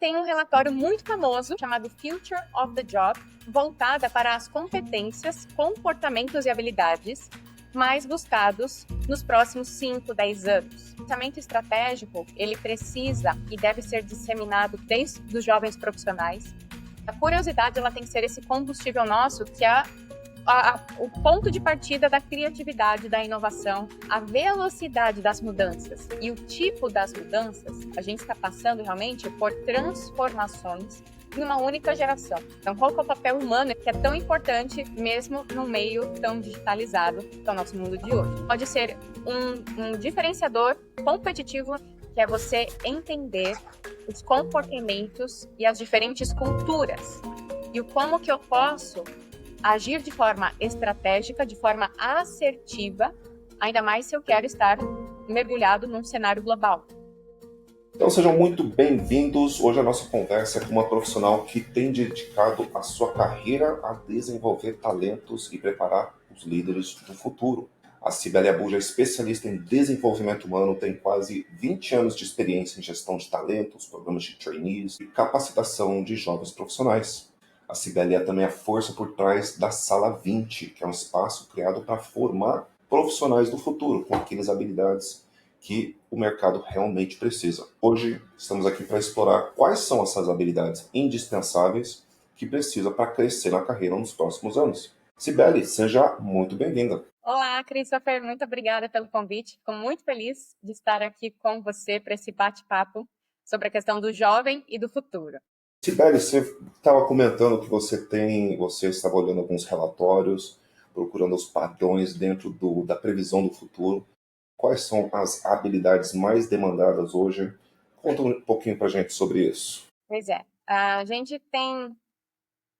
tem um relatório muito famoso chamado Future of the Job, voltada para as competências, comportamentos e habilidades mais buscados nos próximos 5, 10 anos. O pensamento estratégico, ele precisa e deve ser disseminado desde os jovens profissionais. A curiosidade, ela tem que ser esse combustível nosso, que é o ponto de partida da criatividade, da inovação, a velocidade das mudanças e o tipo das mudanças. A gente está passando realmente por transformações em uma única geração. Então, qual que é o papel humano que é tão importante mesmo num meio tão digitalizado que é o nosso mundo de hoje? Pode ser um diferenciador competitivo, que é você entender os comportamentos e as diferentes culturas e o como que eu posso agir de forma estratégica, de forma assertiva, ainda mais se eu quero estar mergulhado num cenário global. Então sejam muito bem-vindos. Hoje a nossa conversa é com uma profissional que tem dedicado a sua carreira a desenvolver talentos e preparar os líderes do futuro. A Cibele Abuja é especialista em desenvolvimento humano, tem quase 20 anos de experiência em gestão de talentos, programas de trainees e capacitação de jovens profissionais. A Cibele é também a força por trás da Sala 20, que é um espaço criado para formar profissionais do futuro com aquelas habilidades que o mercado realmente precisa. Hoje estamos aqui para explorar quais são essas habilidades indispensáveis que precisa para crescer na carreira nos próximos anos. Cibele, seja muito bem-vinda. Olá, Christopher, muito obrigada pelo convite. Fico muito feliz de estar aqui com você para esse bate-papo sobre a questão do jovem e do futuro. Cibele, você estava comentando que você estava olhando alguns relatórios, procurando os padrões dentro da previsão do futuro. Quais são as habilidades mais demandadas hoje? Conta um pouquinho para a gente sobre isso. Pois é, a gente tem...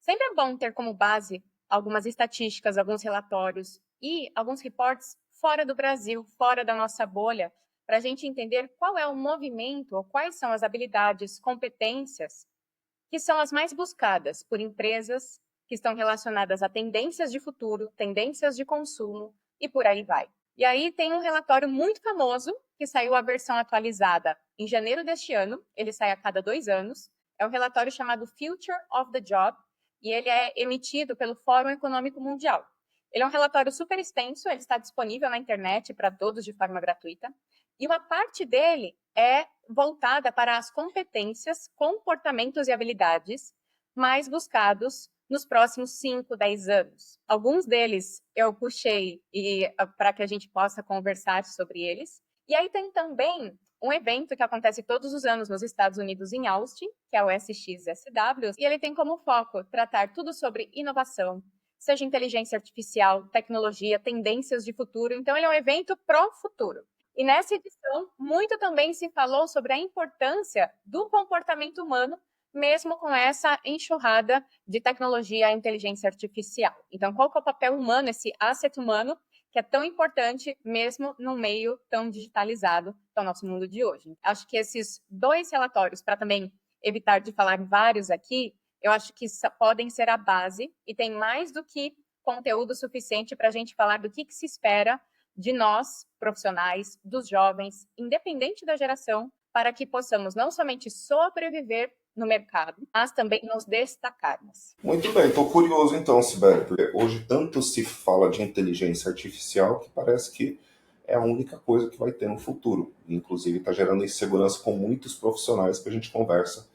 Sempre é bom ter como base algumas estatísticas, alguns relatórios e alguns reportes fora do Brasil, fora da nossa bolha, para a gente entender qual é o movimento ou quais são as habilidades, competências que são as mais buscadas por empresas que estão relacionadas a tendências de futuro, tendências de consumo e por aí vai. E aí tem um relatório muito famoso, que saiu a versão atualizada em janeiro deste ano, ele sai a cada 2 anos, é um relatório chamado Future of the Job, e ele é emitido pelo Fórum Econômico Mundial. Ele é um relatório super extenso, ele está disponível na internet para todos de forma gratuita, e uma parte dele é voltada para as competências, comportamentos e habilidades mais buscados nos próximos 5, 10 anos. Alguns deles eu puxei para que a gente possa conversar sobre eles. E aí tem também um evento que acontece todos os anos nos Estados Unidos, em Austin, que é o SXSW, e ele tem como foco tratar tudo sobre inovação, seja inteligência artificial, tecnologia, tendências de futuro. Então, ele é um evento pró-futuro. E nessa edição, muito também se falou sobre a importância do comportamento humano, mesmo com essa enxurrada de tecnologia e inteligência artificial. Então, qual que é o papel humano, esse asset humano, que é tão importante mesmo num meio tão digitalizado que é o nosso mundo de hoje? Acho que esses 2 relatórios, para também evitar de falar vários aqui, eu acho que podem ser a base e tem mais do que conteúdo suficiente para a gente falar do que se espera de nós, profissionais, dos jovens, independente da geração, para que possamos não somente sobreviver no mercado, mas também nos destacarmos. Muito bem, estou curioso então, Sibeli, porque hoje tanto se fala de inteligência artificial que parece que é a única coisa que vai ter no futuro. Inclusive está gerando insegurança com muitos profissionais que a gente conversa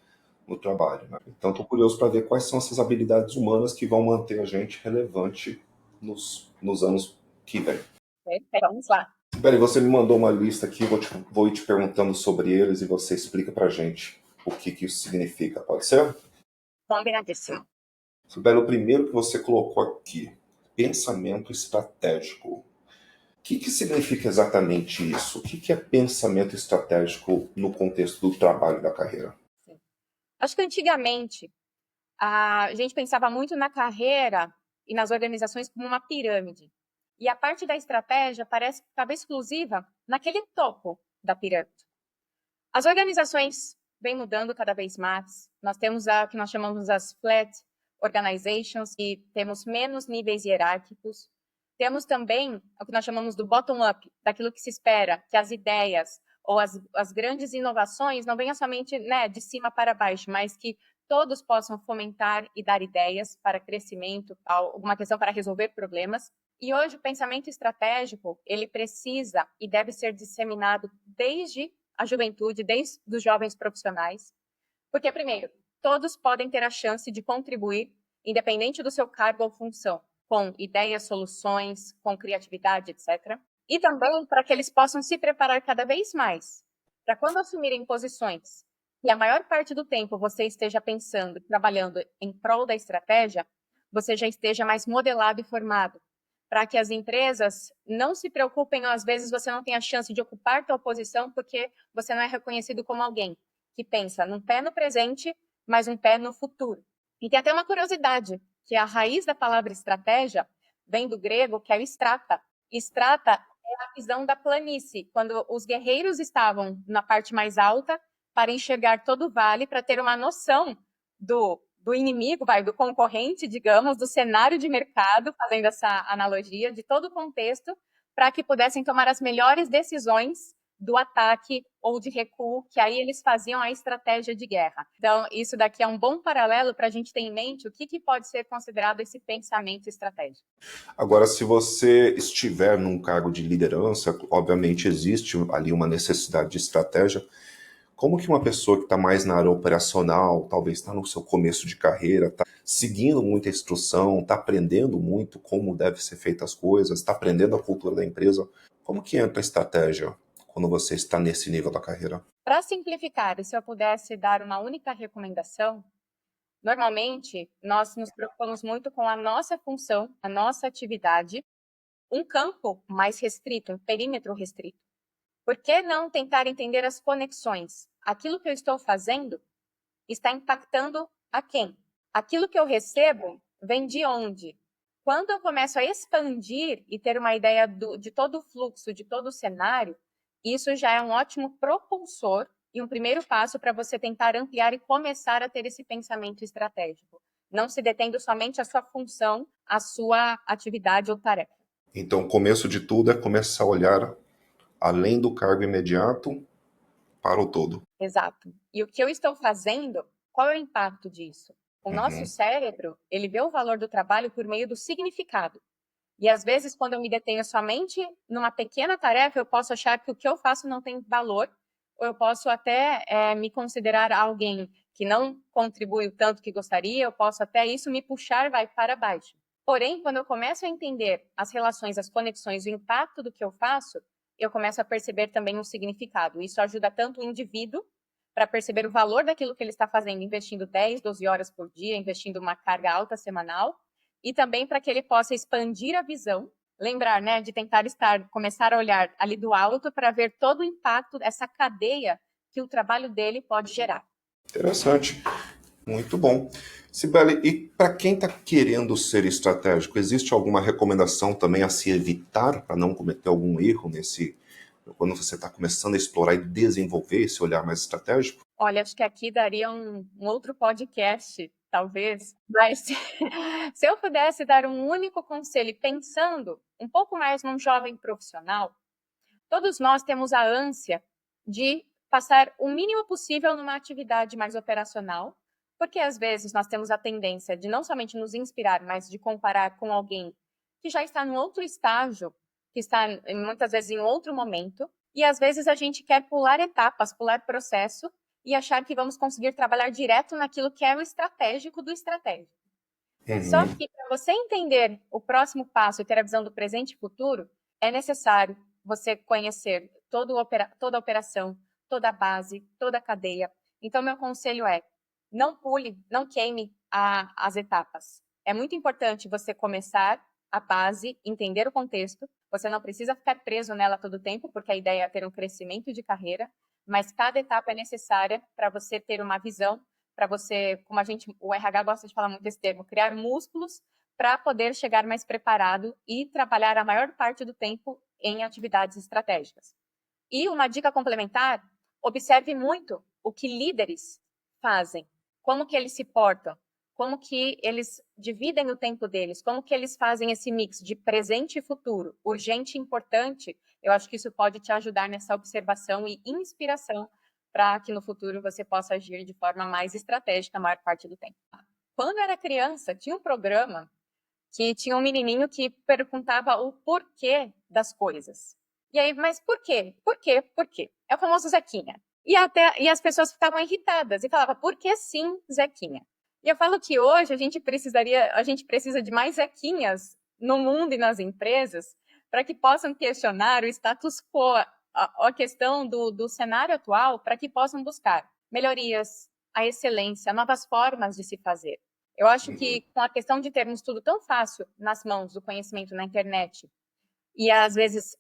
no trabalho. Né? Então estou curioso para ver quais são essas habilidades humanas que vão manter a gente relevante nos anos que vêm. Vamos lá. Sibeli, você me mandou uma lista aqui, vou ir te perguntando sobre eles e você explica para a gente o que isso significa, pode ser? Combinadíssimo. Sibeli, o primeiro que você colocou aqui, pensamento estratégico. O que significa exatamente isso? O que é pensamento estratégico no contexto do trabalho e da carreira? Sim. Acho que antigamente a gente pensava muito na carreira e nas organizações como uma pirâmide. E a parte da estratégia parece que estava exclusiva naquele topo da pirâmide. As organizações vêm mudando cada vez mais. Nós temos o que nós chamamos as flat organizations, e temos menos níveis hierárquicos. Temos também o que nós chamamos do bottom-up, daquilo que se espera, que as ideias, ou as grandes inovações não venham somente, né, de cima para baixo, mas que todos possam fomentar e dar ideias para crescimento, alguma questão para resolver problemas. E hoje o pensamento estratégico, ele precisa e deve ser disseminado desde a juventude, desde os jovens profissionais, porque, primeiro, todos podem ter a chance de contribuir, independente do seu cargo ou função, com ideias, soluções, com criatividade, etc. E também para que eles possam se preparar cada vez mais, para quando assumirem posições e a maior parte do tempo você esteja pensando, trabalhando em prol da estratégia, você já esteja mais modelado e formado, para que as empresas não se preocupem, ou às vezes você não tem a chance de ocupar tal posição porque você não é reconhecido como alguém que pensa num pé no presente, mas um pé no futuro. E tem até uma curiosidade, que a raiz da palavra estratégia vem do grego, que é o strata. Strata é a visão da planície, quando os guerreiros estavam na parte mais alta para enxergar todo o vale, para ter uma noção do inimigo, do concorrente, digamos, do cenário de mercado, fazendo essa analogia, de todo o contexto, para que pudessem tomar as melhores decisões do ataque ou de recuo, que aí eles faziam a estratégia de guerra. Então, isso daqui é um bom paralelo para a gente ter em mente o que pode ser considerado esse pensamento estratégico. Agora, se você estiver num cargo de liderança, obviamente existe ali uma necessidade de estratégia. Como que uma pessoa que está mais na área operacional, talvez está no seu começo de carreira, está seguindo muita instrução, está aprendendo muito como deve ser feitas as coisas, está aprendendo a cultura da empresa, como que entra a estratégia quando você está nesse nível da carreira? Para simplificar, e se eu pudesse dar uma única recomendação, normalmente nós nos preocupamos muito com a nossa função, a nossa atividade, um campo mais restrito, um perímetro restrito. Por que não tentar entender as conexões? Aquilo que eu estou fazendo está impactando a quem? Aquilo que eu recebo vem de onde? Quando eu começo a expandir e ter uma ideia de todo o fluxo, de todo o cenário, isso já é um ótimo propulsor e um primeiro passo para você tentar ampliar e começar a ter esse pensamento estratégico. Não se detendo somente à sua função, à sua atividade ou tarefa. Então, o começo de tudo é começar a olhar além do cargo imediato para o todo. Exato. E o que eu estou fazendo, qual é o impacto disso? O nosso Uhum. cérebro, ele vê o valor do trabalho por meio do significado. E às vezes, quando eu me detenho somente numa pequena tarefa, eu posso achar que o que eu faço não tem valor, ou eu posso até me considerar alguém que não contribui o tanto que gostaria, eu posso até isso me puxar, vai para baixo. Porém, quando eu começo a entender as relações, as conexões, o impacto do que eu faço, eu começo a perceber também um significado. Isso ajuda tanto o indivíduo para perceber o valor daquilo que ele está fazendo, investindo 10, 12 horas por dia, investindo uma carga alta semanal, e também para que ele possa expandir a visão, lembrar, né, de tentar começar a olhar ali do alto para ver todo o impacto dessa cadeia que o trabalho dele pode gerar. Interessante, muito bom. Cibele, e para quem está querendo ser estratégico, existe alguma recomendação também a se evitar para não cometer algum erro quando você está começando a explorar e desenvolver esse olhar mais estratégico? Olha, acho que aqui daria um outro podcast, talvez, mas se eu pudesse dar um único conselho, pensando um pouco mais num jovem profissional, todos nós temos a ânsia de passar o mínimo possível numa atividade mais operacional, porque às vezes nós temos a tendência de não somente nos inspirar, mas de comparar com alguém que já está num outro estágio, que está muitas vezes em outro momento, e às vezes a gente quer pular etapas, pular processo e achar que vamos conseguir trabalhar direto naquilo que é o estratégico do estratégico. Só Uhum. que para você entender o próximo passo e ter a visão do presente e futuro, é necessário você conhecer toda a operação, toda a base, toda a cadeia. Então, meu conselho é: não pule, não queime as etapas. É muito importante você começar a base, entender o contexto. Você não precisa ficar preso nela todo o tempo, porque a ideia é ter um crescimento de carreira, mas cada etapa é necessária para você ter uma visão, para você, como o RH gosta de falar muito esse termo, criar músculos para poder chegar mais preparado e trabalhar a maior parte do tempo em atividades estratégicas. E uma dica complementar, observe muito o que líderes fazem, como que eles se portam, como que eles dividem o tempo deles, como que eles fazem esse mix de presente e futuro, urgente e importante. Eu acho que isso pode te ajudar nessa observação e inspiração para que no futuro você possa agir de forma mais estratégica a maior parte do tempo. Quando eu era criança, tinha um programa que tinha um menininho que perguntava o porquê das coisas. E aí, mas por quê? Por quê? Por quê? É o famoso Zequinha. E as pessoas ficavam irritadas e falavam, por que sim, Zequinha? E eu falo que hoje a gente precisa de mais Zequinhas no mundo e nas empresas para que possam questionar o status quo, a questão do cenário atual, para que possam buscar melhorias, a excelência, novas formas de se fazer. Eu acho que com a questão de termos tudo tão fácil nas mãos do conhecimento na internet, e às vezes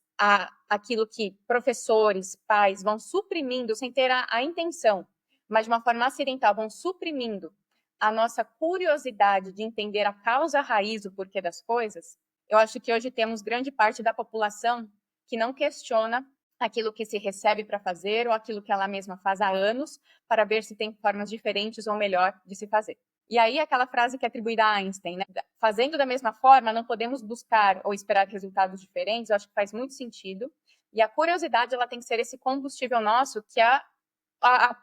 aquilo que professores, pais vão suprimindo sem ter a intenção, mas de uma forma acidental vão suprimindo a nossa curiosidade de entender a causa raiz, o porquê das coisas, eu acho que hoje temos grande parte da população que não questiona aquilo que se recebe para fazer ou aquilo que ela mesma faz há anos para ver se tem formas diferentes ou melhor de se fazer. E aí aquela frase que é atribuída a Einstein, né? Fazendo da mesma forma, não podemos buscar ou esperar resultados diferentes, eu acho que faz muito sentido. E a curiosidade, ela tem que ser esse combustível nosso, que é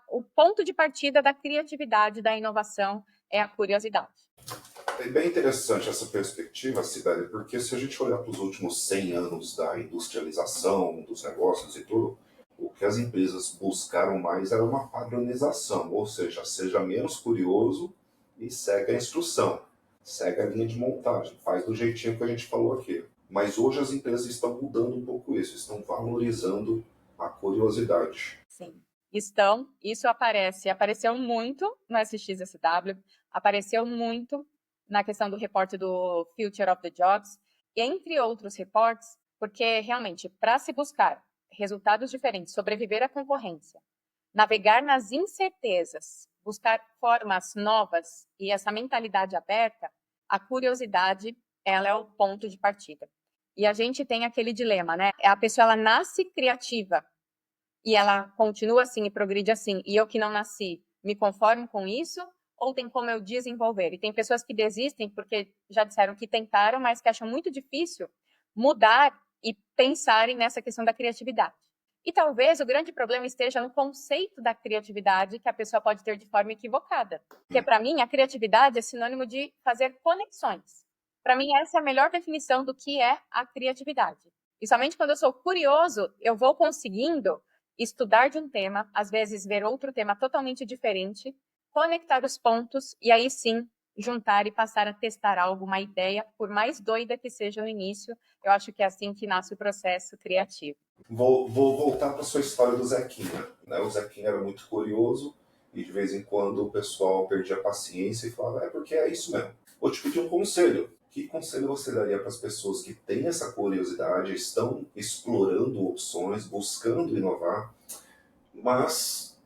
o ponto de partida da criatividade, da inovação, é a curiosidade. É bem interessante essa perspectiva, Sibeli, porque se a gente olhar para os últimos 100 anos da industrialização, dos negócios e tudo, o que as empresas buscaram mais era uma padronização, ou seja menos curioso e segue a instrução, segue a linha de montagem, faz do jeitinho que a gente falou aqui. Mas hoje as empresas estão mudando um pouco isso, estão valorizando a curiosidade. Sim. Isso apareceu muito no SXSW, apareceu muito na questão do reporte do Future of the Jobs, entre outros reportes, porque realmente, para se buscar resultados diferentes, sobreviver à concorrência, navegar nas incertezas, buscar formas novas e essa mentalidade aberta, a curiosidade, ela é o ponto de partida. E a gente tem aquele dilema, né? A pessoa, ela nasce criativa e ela continua assim e progride assim, e eu que não nasci, me conformo com isso? Ou tem como eu desenvolver? E tem pessoas que desistem porque já disseram que tentaram, mas que acham muito difícil mudar e pensarem nessa questão da criatividade. E talvez o grande problema esteja no conceito da criatividade que a pessoa pode ter de forma equivocada. Porque, para mim, a criatividade é sinônimo de fazer conexões. Para mim, essa é a melhor definição do que é a criatividade. E somente quando eu sou curioso, eu vou conseguindo estudar de um tema, às vezes ver outro tema totalmente diferente, conectar os pontos e aí sim juntar e passar a testar algo, uma ideia, por mais doida que seja no início, eu acho que é assim que nasce o processo criativo. Vou voltar para a sua história do Zequinha. Né? O Zequinha era muito curioso e de vez em quando o pessoal perdia a paciência e falava, é porque é isso mesmo. Vou te pedir um conselho. Que conselho você daria para as pessoas que têm essa curiosidade, estão explorando opções, buscando inovar, mas,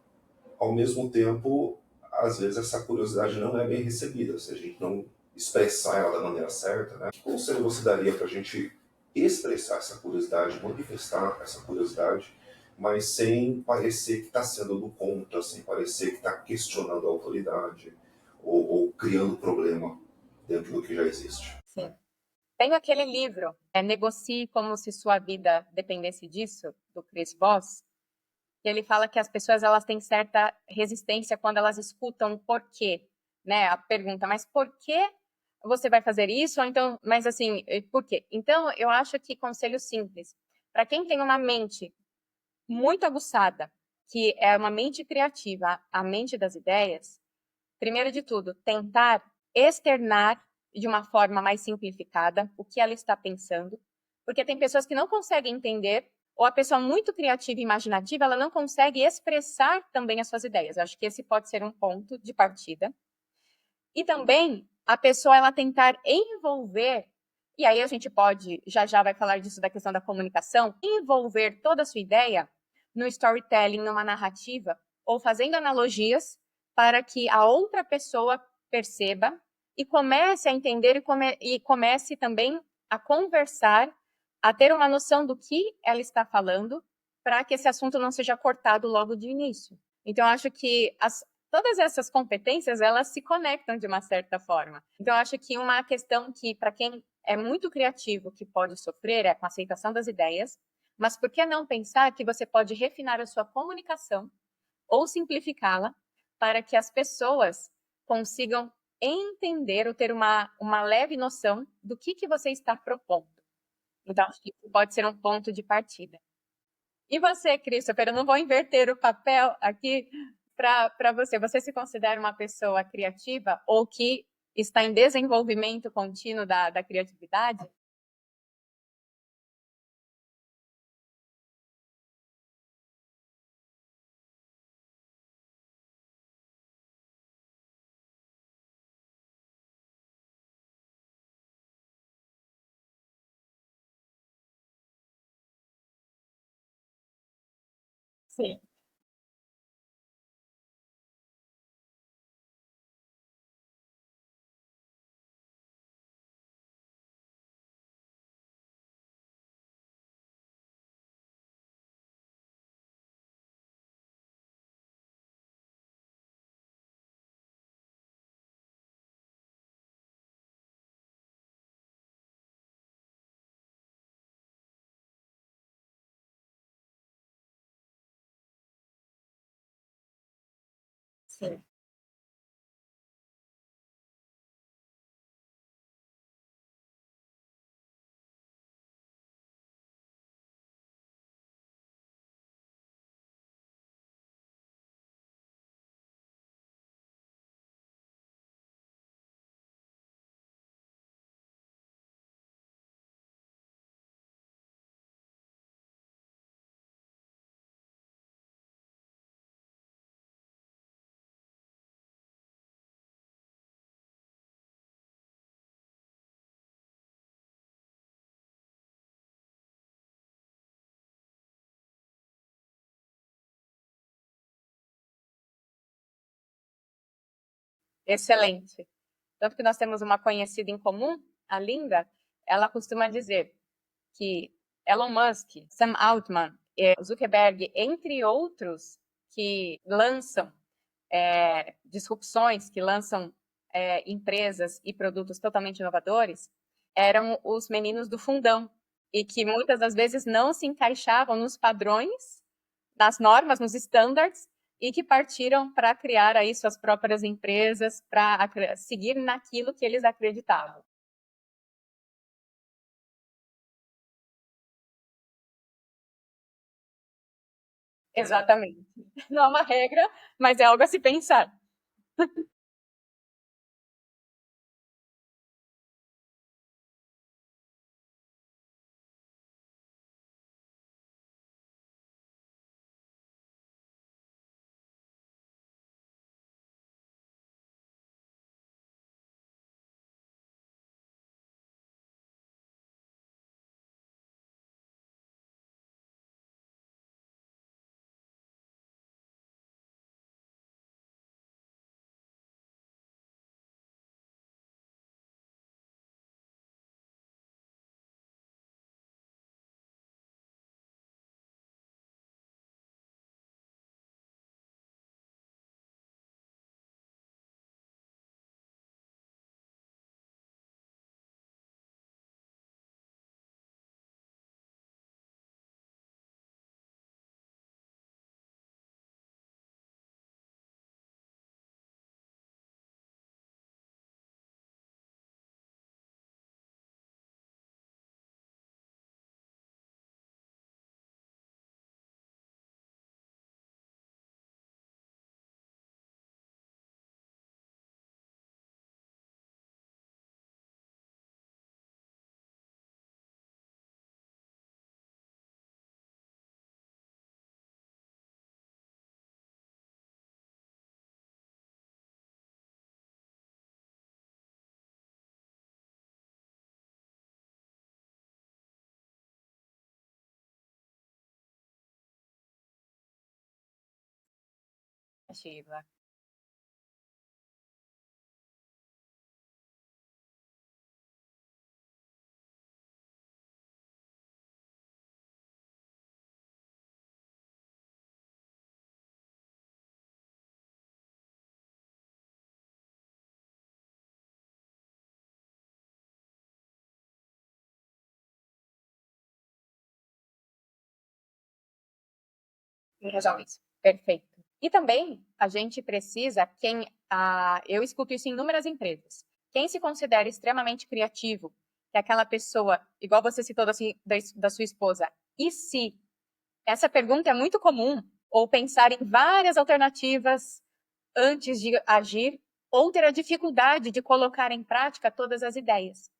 ao mesmo tempo, às vezes essa curiosidade não é bem recebida, se a gente não expressar ela da maneira certa, né? Que conselho você daria para a gente expressar essa curiosidade, manifestar essa curiosidade, mas sem parecer que está sendo do contra, sem parecer que está questionando a autoridade ou criando problema dentro do que já existe? Sim. Tem aquele livro, Negocie como se sua vida dependesse disso, do Chris Voss, que ele fala que as pessoas elas têm certa resistência quando elas escutam o porquê, né? A pergunta, mas por que você vai fazer isso? Ou então, mas assim, por quê? Então, eu acho que conselho simples, para quem tem uma mente muito aguçada, que é uma mente criativa, a mente das ideias, primeiro de tudo, tentar externar de uma forma mais simplificada o que ela está pensando, porque tem pessoas que não conseguem entender, ou a pessoa muito criativa e imaginativa, ela não consegue expressar também as suas ideias. Eu acho que esse pode ser um ponto de partida. E também a pessoa ela tentar envolver, e aí a gente pode, já vai falar disso da questão da comunicação, envolver toda a sua ideia no storytelling, numa narrativa, ou fazendo analogias para que a outra pessoa perceba e comece a entender e comece também a conversar, a ter uma noção do que ela está falando, para que esse assunto não seja cortado logo de início. Então, acho que todas essas competências, elas se conectam de uma certa forma. Então, acho que uma questão que, para quem é muito criativo, que pode sofrer é com a aceitação das ideias, Mas por que não pensar que você pode refinar a sua comunicação ou simplificá-la para que as pessoas consigam entender ou ter uma leve noção do que você está propondo? Então, acho que pode ser um ponto de partida. E você, Christopher, eu não vou inverter o papel aqui para você. Você se considera uma pessoa criativa ou que está em desenvolvimento contínuo da criatividade? Sim. Sim. Excelente. Tanto que nós temos uma conhecida em comum, a Linda, ela costuma dizer que Elon Musk, Sam Altman, Zuckerberg, entre outros, que lançam disrupções, que lançam empresas e produtos totalmente inovadores, eram os meninos do fundão e que muitas das vezes não se encaixavam nos padrões, nas normas, nos standards e que partiram para criar aí suas próprias empresas, para seguir naquilo que eles acreditavam. Exatamente. Não é uma regra, mas é algo a se pensar. Sheila. e resolve isso. Perfeito. E também a gente precisa, eu escuto isso em inúmeras empresas, quem se considera extremamente criativo, que é aquela pessoa, igual você citou da sua esposa, e se? Essa pergunta é muito comum, ou pensar em várias alternativas antes de agir, ou ter a dificuldade de colocar em prática todas as ideias.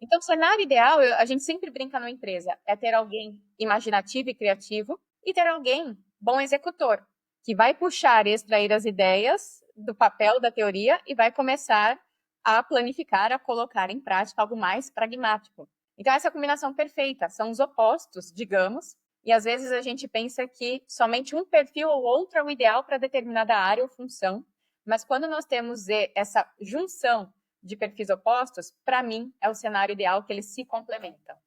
Então, o cenário ideal, a gente sempre brinca numa empresa, é ter alguém imaginativo e criativo e ter alguém bom executor, que vai puxar e extrair as ideias do papel da teoria e vai começar a planificar, a colocar em prática algo mais pragmático. Então, essa combinação perfeita, são os opostos, digamos, e às vezes a gente pensa que somente um perfil ou outro é o ideal para determinada área ou função, mas quando nós temos essa junção de perfis opostos, para mim, é o cenário ideal que eles se complementam.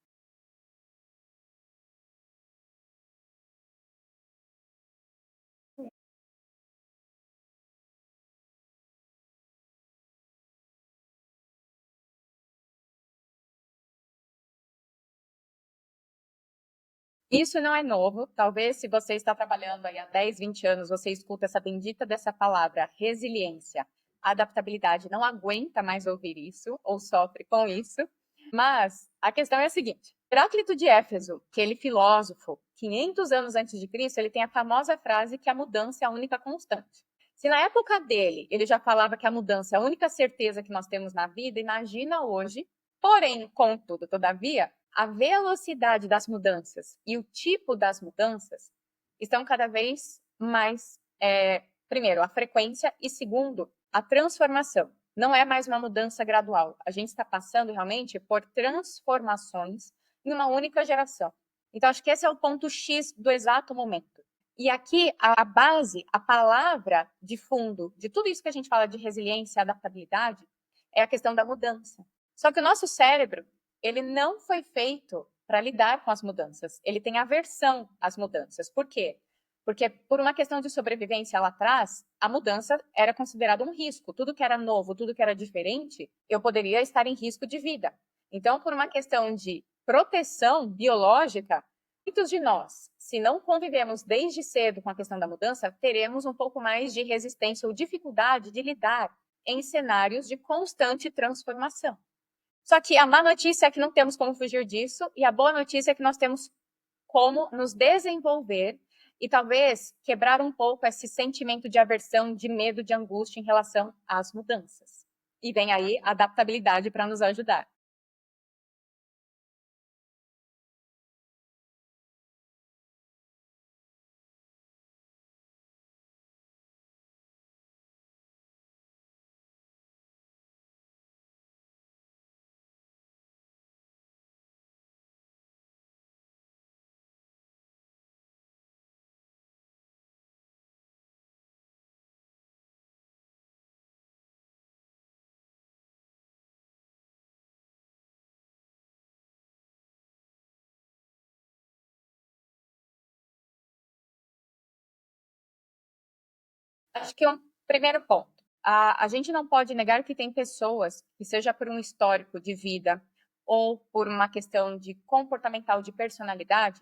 Isso não é novo. Talvez, se você está trabalhando aí há 10, 20 anos, você escuta essa bendita dessa palavra, resiliência. A adaptabilidade não aguenta mais ouvir isso, ou sofre com isso. Mas a questão é a seguinte: Heráclito de Éfeso, aquele filósofo, 500 anos antes de Cristo, ele tem a famosa frase que a mudança é a única constante. Se na época dele ele já falava que a mudança é a única certeza que nós temos na vida, imagina hoje. Porém, contudo, todavia, a velocidade das mudanças e o tipo das mudanças estão cada vez mais, primeiro, a frequência e segundo, a transformação. Não é mais uma mudança gradual. A gente está passando realmente por transformações em uma única geração. Então, acho que esse é o ponto X do exato momento. E aqui, a base, a palavra de fundo de tudo isso que a gente fala de resiliência e adaptabilidade é a questão da mudança. Só que o nosso cérebro, ele não foi feito para lidar com as mudanças. Ele tem aversão às mudanças. Por quê? Porque por uma questão de sobrevivência lá atrás, a mudança era considerada um risco. Tudo que era novo, tudo que era diferente, eu poderia estar em risco de vida. Então, por uma questão de proteção biológica, muitos de nós, se não convivemos desde cedo com a questão da mudança, teremos um pouco mais de resistência ou dificuldade de lidar em cenários de constante transformação. Só que a má notícia é que não temos como fugir disso, e a boa notícia é que nós temos como nos desenvolver e talvez quebrar um pouco esse sentimento de aversão, de medo, de angústia em relação às mudanças. E vem aí a adaptabilidade para nos ajudar. Acho que um primeiro ponto. A gente não pode negar que tem pessoas que, seja por um histórico de vida ou por uma questão de comportamental de personalidade,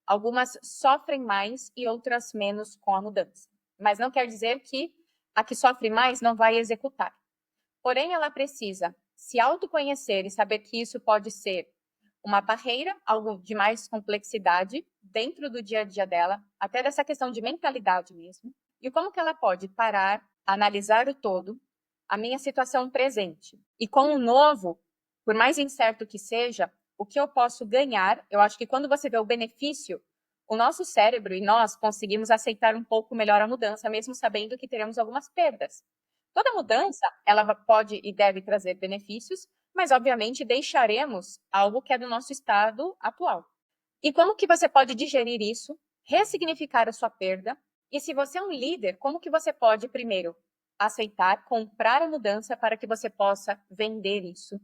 algumas sofrem mais e outras menos com a mudança. Mas não quer dizer que a que sofre mais não vai executar. Porém, ela precisa se autoconhecer e saber que isso pode ser uma barreira, algo de mais complexidade dentro do dia a dia dela, até dessa questão de mentalidade mesmo. E como que ela pode parar, analisar o todo, a minha situação presente. E com o novo, por mais incerto que seja, o que eu posso ganhar, eu acho que quando você vê o benefício, o nosso cérebro e nós conseguimos aceitar um pouco melhor a mudança, mesmo sabendo que teremos algumas perdas. Toda mudança, ela pode e deve trazer benefícios, mas obviamente deixaremos algo que é do nosso estado atual. E como que você pode digerir isso, ressignificar a sua perda? E se você é um líder, como que você pode primeiro aceitar, comprar a mudança para que você possa vender isso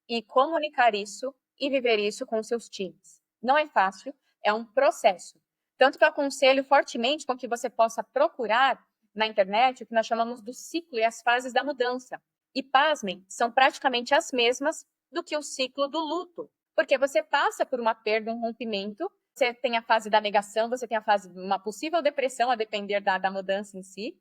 e comunicar isso e viver isso com seus times? Não é fácil, é um processo. Tanto que eu aconselho fortemente com que você possa procurar na internet o que nós chamamos do ciclo e as fases da mudança. E pasmem, são praticamente as mesmas do que o ciclo do luto, porque você passa por uma perda, um rompimento, Você tem a fase da negação, você tem a fase de uma possível depressão, a depender da mudança em si,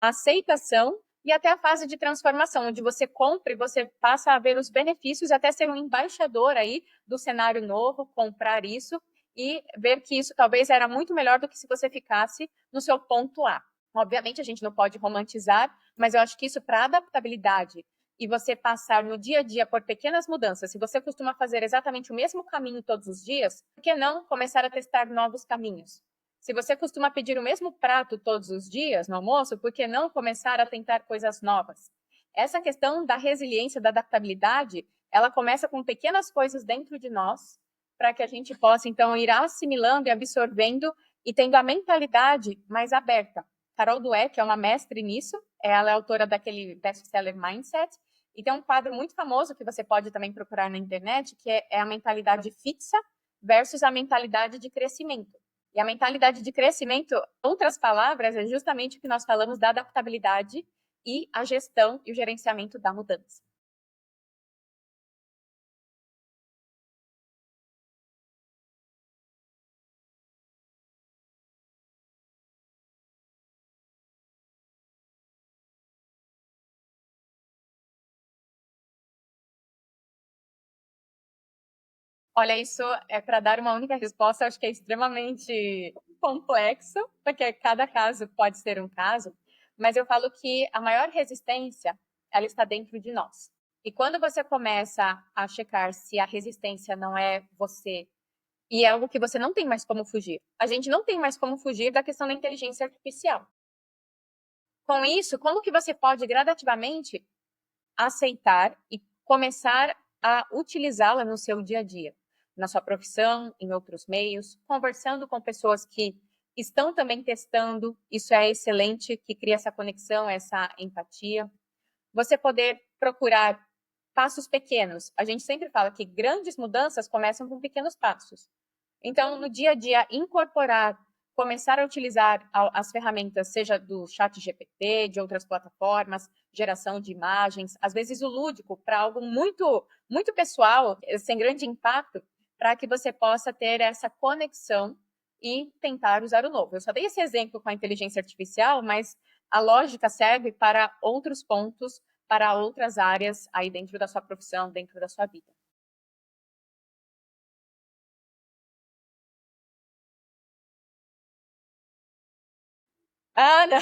a aceitação e até a fase de transformação, onde você compra e você passa a ver os benefícios, até ser um embaixador aí do cenário novo, comprar isso e ver que isso talvez era muito melhor do que se você ficasse no seu ponto A. Obviamente, a gente não pode romantizar, mas eu acho que isso, para adaptabilidade e você passar no dia a dia por pequenas mudanças, se você costuma fazer exatamente o mesmo caminho todos os dias, por que não começar a testar novos caminhos? Se você costuma pedir o mesmo prato todos os dias no almoço, por que não começar a tentar coisas novas? Essa questão da resiliência, da adaptabilidade, ela começa com pequenas coisas dentro de nós, para que a gente possa, então, ir assimilando e absorvendo e tendo a mentalidade mais aberta. Carol Dweck é uma mestre nisso, ela é autora daquele best-seller Mindset, e tem um quadro muito famoso que você pode também procurar na internet, que é a mentalidade fixa versus a mentalidade de crescimento. E a mentalidade de crescimento, outras palavras, é justamente o que nós falamos da adaptabilidade e a gestão e o gerenciamento da mudança. Olha, isso é para dar uma única resposta, acho que é extremamente complexo, porque cada caso pode ser um caso, mas eu falo que a maior resistência, ela está dentro de nós. E quando você começa a checar se a resistência não é você, e é algo que você não tem mais como fugir. A gente não tem mais como fugir da questão da inteligência artificial. Com isso, como que você pode gradativamente aceitar e começar a utilizá-la no seu dia a dia, na sua profissão, em outros meios, conversando com pessoas que estão também testando, isso é excelente, que cria essa conexão, essa empatia. Você poder procurar passos pequenos. A gente sempre fala que grandes mudanças começam com pequenos passos. Então, no dia a dia, incorporar, começar a utilizar as ferramentas, seja do chat GPT, de outras plataformas, geração de imagens, às vezes o lúdico, para algo muito, muito pessoal, sem grande impacto, para que você possa ter essa conexão e tentar usar o novo. Eu só dei esse exemplo com a inteligência artificial, mas a lógica serve para outros pontos, para outras áreas aí dentro da sua profissão, dentro da sua vida. Ah, não.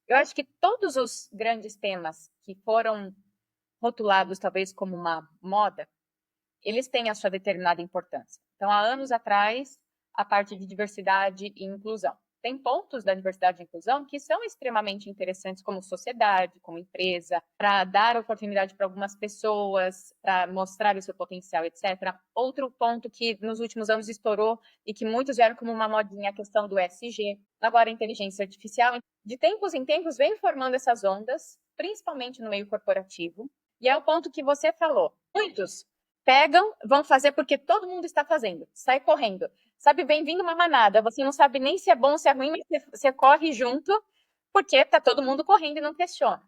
Eu acho que todos os grandes temas que foram rotulados talvez como uma moda, eles têm a sua determinada importância. Então, há anos atrás, a parte de diversidade e inclusão. tem pontos da diversidade e inclusão que são extremamente interessantes como sociedade, como empresa, para dar oportunidade para algumas pessoas, para mostrar o seu potencial, etc. Outro ponto que nos últimos anos estourou e que muitos vieram como uma modinha, a questão do ESG. Agora, a inteligência artificial, de tempos em tempos, vem formando essas ondas, principalmente no meio corporativo. E é o ponto que você falou. Muitos pegam, vão fazer porque todo mundo está fazendo, sai correndo. Sabe, vem vindo uma manada, você não sabe nem se é bom, se é ruim, mas você corre junto, porque tá todo mundo correndo e não questiona.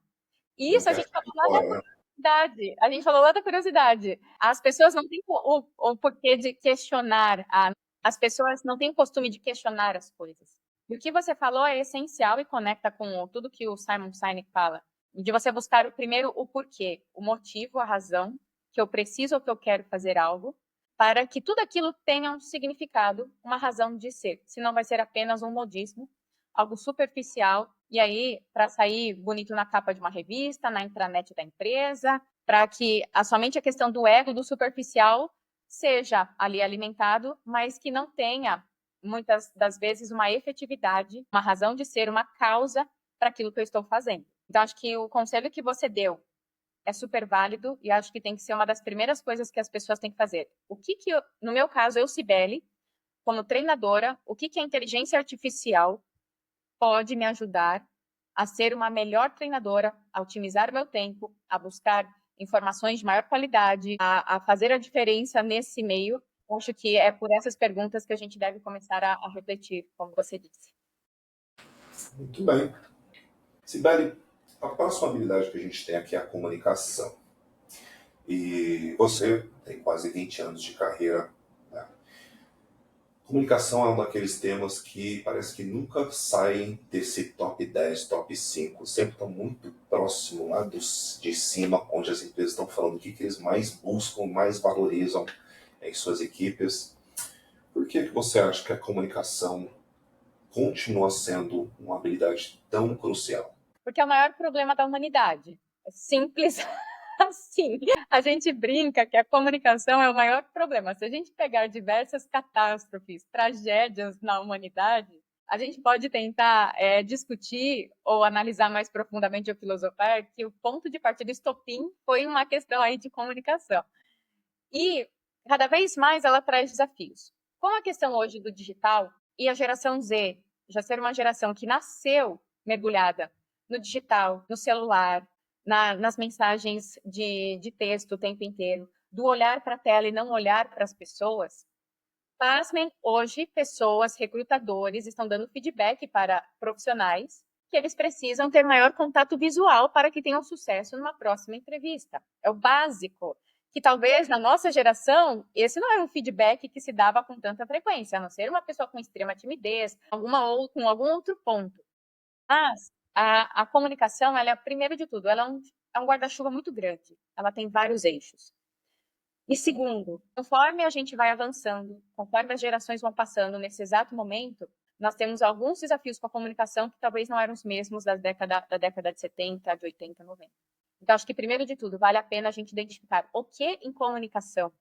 E Não isso a quer gente ficar falou de lá da fora, né? curiosidade. A gente falou lá da curiosidade. As pessoas não têm o porquê de questionar. As pessoas não têm o costume de questionar as coisas. E o que você falou é essencial e conecta com tudo que o Simon Sinek fala. De você buscar primeiro o porquê, o motivo, a razão, que eu preciso ou que eu quero fazer algo, para que tudo aquilo tenha um significado, uma razão de ser. Senão vai ser apenas um modismo, algo superficial, e aí, para sair bonito na capa de uma revista, na intranet da empresa, para que somente a questão do ego, do superficial, seja ali alimentado, mas que não tenha, muitas das vezes, uma efetividade, uma razão de ser, uma causa para aquilo que eu estou fazendo. Então, acho que o conselho que você deu é super válido e acho que tem que ser uma das primeiras coisas que as pessoas têm que fazer. No meu caso, eu, Cibele, como treinadora, o que a inteligência artificial pode me ajudar a ser uma melhor treinadora, a otimizar meu tempo, a buscar informações de maior qualidade, a fazer a diferença nesse meio? Acho que é por essas perguntas que a gente deve começar a refletir, como você disse. Muito bem. Sibeli, a próxima habilidade que a gente tem aqui é a comunicação. E você tem quase 20 anos de carreira, né? Comunicação é um daqueles temas que parece que nunca saem desse top 10, top 5. Sempre estão muito próximo lá de cima, onde as empresas estão falando o que eles mais buscam, mais valorizam em suas equipes. Por que você acha que a comunicação continua sendo uma habilidade tão crucial? Porque é o maior problema da humanidade. É simples assim. A gente brinca que a comunicação é o maior problema. Se a gente pegar diversas catástrofes, tragédias na humanidade, a gente pode tentar discutir ou analisar mais profundamente ou filosofar que o ponto de partida estopim foi uma questão aí de comunicação. E cada vez mais ela traz desafios. Com a questão hoje do digital e a geração Z já ser uma geração que nasceu mergulhada no digital, no celular, nas mensagens de texto o tempo inteiro, do olhar para a tela e não olhar para as pessoas, pasmem, hoje pessoas, recrutadores, estão dando feedback para profissionais que eles precisam ter maior contato visual para que tenham sucesso numa próxima entrevista. É o básico, que talvez na nossa geração, esse não era um feedback que se dava com tanta frequência, a não ser uma pessoa com extrema timidez, com algum outro ponto. Mas a comunicação, ela é, primeiro de tudo, ela é um guarda-chuva muito grande. Ela tem vários eixos. E segundo, conforme a gente vai avançando, conforme as gerações vão passando nesse exato momento, nós temos alguns desafios com a comunicação que talvez não eram os mesmos da década de 70, de 80, 90. Então, acho que, primeiro de tudo, vale a pena a gente identificar o que em comunicação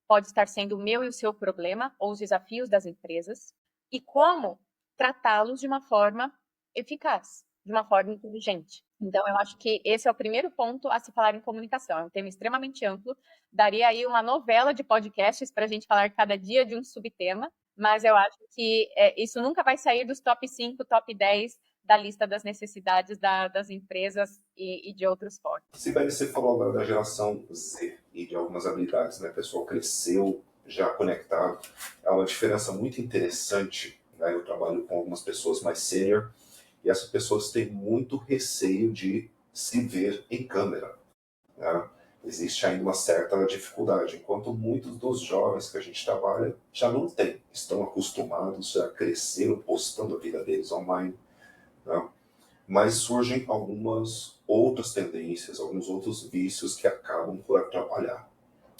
pode estar sendo o meu e o seu problema, ou os desafios das empresas, e como tratá-los de uma forma eficaz, de uma forma inteligente. Então, eu acho que esse é o primeiro ponto a se falar em comunicação. É um tema extremamente amplo. Daria aí uma novela de podcasts para a gente falar cada dia de um subtema, mas eu acho que isso nunca vai sair dos top 5, top 10 da lista das necessidades das empresas e de outros focos. Sibeli, você falou agora da geração Z e de algumas habilidades, né? O pessoal cresceu já conectado. É uma diferença muito interessante, né? Eu trabalho com algumas pessoas mais sênior e essas pessoas têm muito receio de se ver em câmera, né? Existe ainda uma certa dificuldade, enquanto muitos dos jovens que a gente trabalha já não têm, estão acostumados, já cresceram postando a vida deles online, né? Mas surgem algumas outras tendências, alguns outros vícios que acabam por atrapalhar,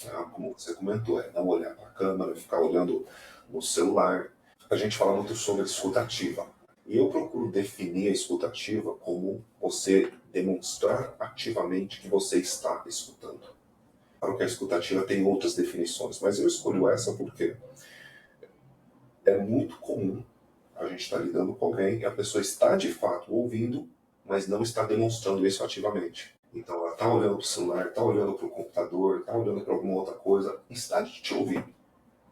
né? Como você comentou, é não olhar para a câmera, ficar olhando no celular. A gente fala muito sobre escutativa. E eu procuro definir a escutativa como você demonstrar ativamente que você está escutando. Claro que a escutativa tem outras definições, mas eu escolho essa porque é muito comum A gente está lidando com alguém e a pessoa está de fato ouvindo, mas não está demonstrando isso ativamente. Então ela está olhando para o celular, está olhando para o computador, está olhando para alguma outra coisa, está te ouvindo.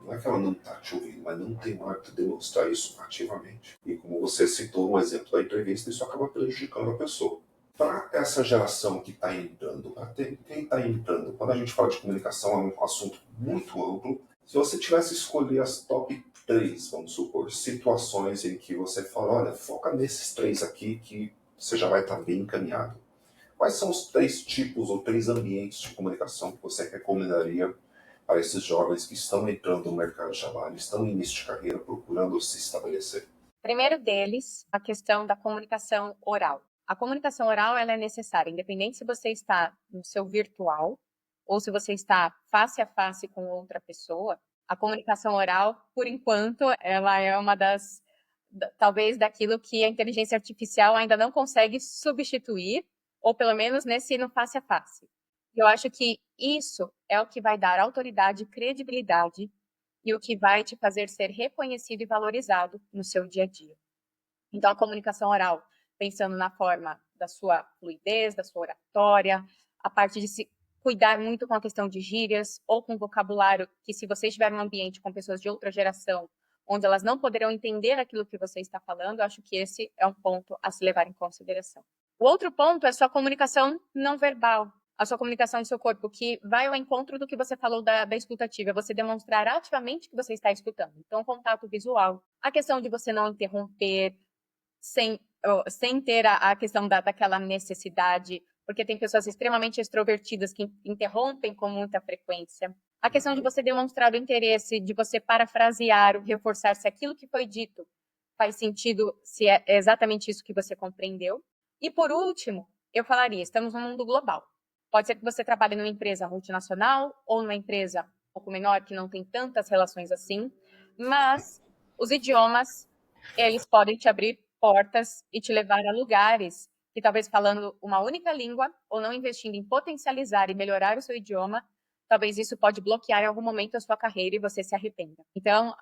Não é que ela não está te ouvindo, mas não tem o hábito de demonstrar isso ativamente. E como você citou no exemplo da entrevista, isso acaba prejudicando a pessoa. Para essa geração que está entrando, para quem está entrando, quando a gente fala de comunicação, é um assunto muito amplo. Se você tivesse que escolher as top 3, vamos supor, situações em que você fala, olha, foca nesses 3 aqui que você já vai estar bem encaminhado. Quais são os 3 tipos ou 3 ambientes de comunicação que você recomendaria para esses jovens que estão entrando no mercado de trabalho, estão em início de carreira, procurando se estabelecer? Primeiro deles, a questão da comunicação oral. A comunicação oral ela é necessária, independente se você está no seu virtual ou se você está face a face com outra pessoa. A comunicação oral, por enquanto, ela é uma talvez daquilo que a inteligência artificial ainda não consegue substituir, ou pelo menos nesse no face a face. Eu acho que isso é o que vai dar autoridade e credibilidade e o que vai te fazer ser reconhecido e valorizado no seu dia a dia. Então, a comunicação oral, pensando na forma da sua fluidez, da sua oratória, a parte de se cuidar muito com a questão de gírias ou com vocabulário, que se você estiver num ambiente com pessoas de outra geração, onde elas não poderão entender aquilo que você está falando, eu acho que esse é um ponto a se levar em consideração. O outro ponto é a sua comunicação não verbal, a sua comunicação em seu corpo, que vai ao encontro do que você falou da escutativa, é você demonstrar ativamente que você está escutando. Então, contato visual, a questão de você não interromper, sem ter a questão daquela necessidade, porque tem pessoas extremamente extrovertidas que interrompem com muita frequência. A questão de você demonstrar o interesse, de você parafrasear, reforçar se aquilo que foi dito faz sentido, se é exatamente isso que você compreendeu. E, por último, eu falaria, estamos num mundo global. Pode ser que você trabalhe numa empresa multinacional ou numa empresa um pouco menor, que não tem tantas relações assim, mas os idiomas, eles podem te abrir portas e te levar a lugares que talvez falando uma única língua ou não investindo em potencializar e melhorar o seu idioma, talvez isso pode bloquear em algum momento a sua carreira e você se arrependa. Então,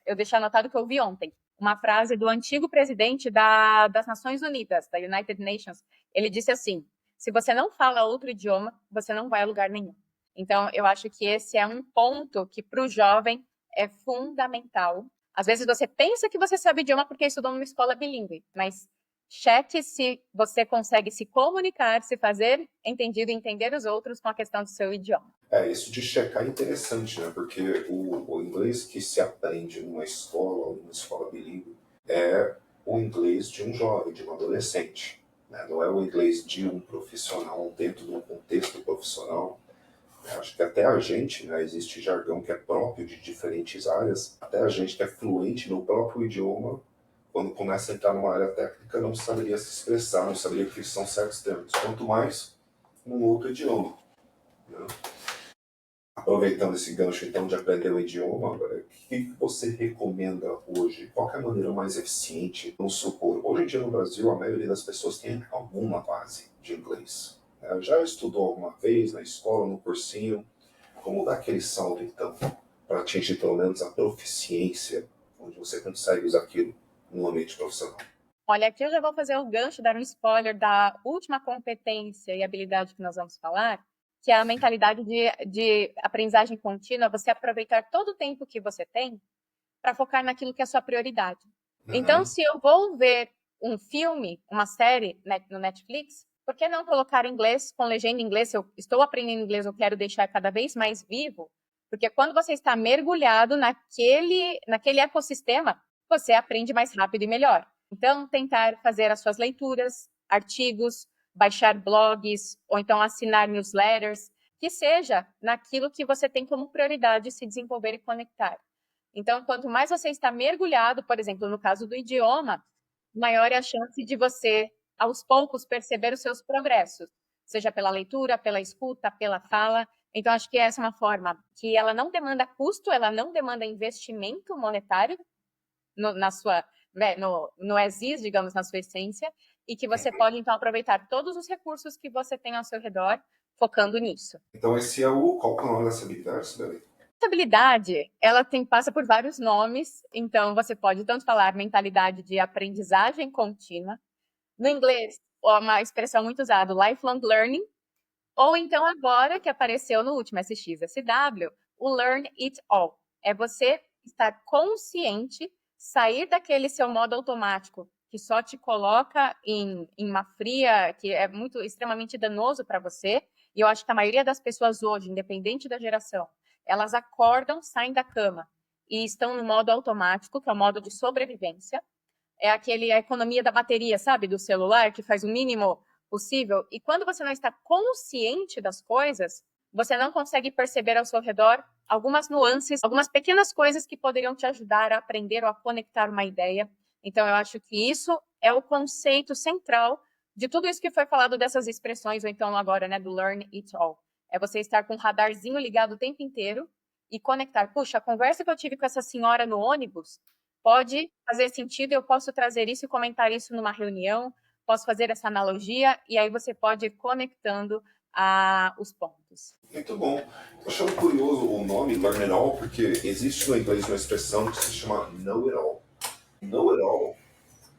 eu deixei anotado que eu vi ontem uma frase do antigo presidente das Nações Unidas, da United Nations. Ele disse assim: se você não fala outro idioma, você não vai a lugar nenhum. Então, eu acho que esse é um ponto que para o jovem é fundamental. Às vezes você pensa que você sabe idioma porque estudou numa escola bilíngue, mas cheque se você consegue se comunicar, se fazer entendido e entender os outros com a questão do seu idioma. Isso de checar é interessante, né? Porque o inglês que se aprende numa escola ou numa escola bilíngue é o inglês de um jovem, de um adolescente. Né? Não é o inglês de um profissional dentro de um contexto profissional. Acho que até a gente, né, existe jargão que é próprio de diferentes áreas, até a gente que é fluente no próprio idioma, quando começa a entrar numa área técnica, não saberia se expressar, não saberia que são certos termos, quanto mais num outro idioma. Né? Aproveitando esse gancho então de aprender o idioma, o que você recomenda hoje? Qual é a maneira mais eficiente? Vamos supor, hoje em dia no Brasil a maioria das pessoas tem alguma base de inglês. Já estudou alguma vez na escola, no cursinho? Como dar aquele salto então para atingir pelo menos a proficiência, onde você consegue usar aquilo no ambiente profissional? Olha, aqui eu já vou fazer um gancho, dar um spoiler da última competência e habilidade que nós vamos falar, que é a mentalidade de aprendizagem contínua, você aproveitar todo o tempo que você tem para focar naquilo que é a sua prioridade. Então, se eu vou ver um filme, uma série no Netflix, por que não colocar em inglês, com legenda em inglês? Se eu estou aprendendo inglês, eu quero deixar cada vez mais vivo, porque quando você está mergulhado naquele ecossistema, você aprende mais rápido e melhor. Então, tentar fazer as suas leituras, artigos, baixar blogs, ou então assinar newsletters, que seja naquilo que você tem como prioridade se desenvolver e conectar. Então, quanto mais você está mergulhado, por exemplo, no caso do idioma, maior é a chance de você, aos poucos, perceber os seus progressos, seja pela leitura, pela escuta, pela fala. Então, acho que essa é uma forma que ela não demanda custo, ela não demanda investimento monetário no ESIS, digamos, na sua essência, e que você pode, então, aproveitar todos os recursos que você tem ao seu redor, focando nisso. Então esse qual é o nome dessa habilidade, Sibeli? Adaptabilidade, passa por vários nomes, então você pode tanto falar mentalidade de aprendizagem contínua, no inglês, uma expressão muito usada, lifelong learning, ou então agora, que apareceu no último SXSW, o learn it all. É você estar consciente, sair daquele seu modo automático, que só te coloca em uma fria, que é muito extremamente danoso para você. E eu acho que a maioria das pessoas hoje, independente da geração, elas acordam, saem da cama e estão no modo automático, que é o modo de sobrevivência. É a economia da bateria, sabe, do celular, que faz o mínimo possível. E quando você não está consciente das coisas, você não consegue perceber ao seu redor algumas nuances, algumas pequenas coisas que poderiam te ajudar a aprender ou a conectar uma ideia. Então, eu acho que isso é o conceito central de tudo isso que foi falado dessas expressões, ou então agora, né, do learn it all. É você estar com o radarzinho ligado o tempo inteiro e conectar. Puxa, a conversa que eu tive com essa senhora no ônibus pode fazer sentido, eu posso trazer isso e comentar isso numa reunião, posso fazer essa analogia, e aí você pode ir conectando os pontos. Muito bom. Eu achando curioso o nome Learn It All, porque existe no inglês uma expressão que se chama Know It All. Know It All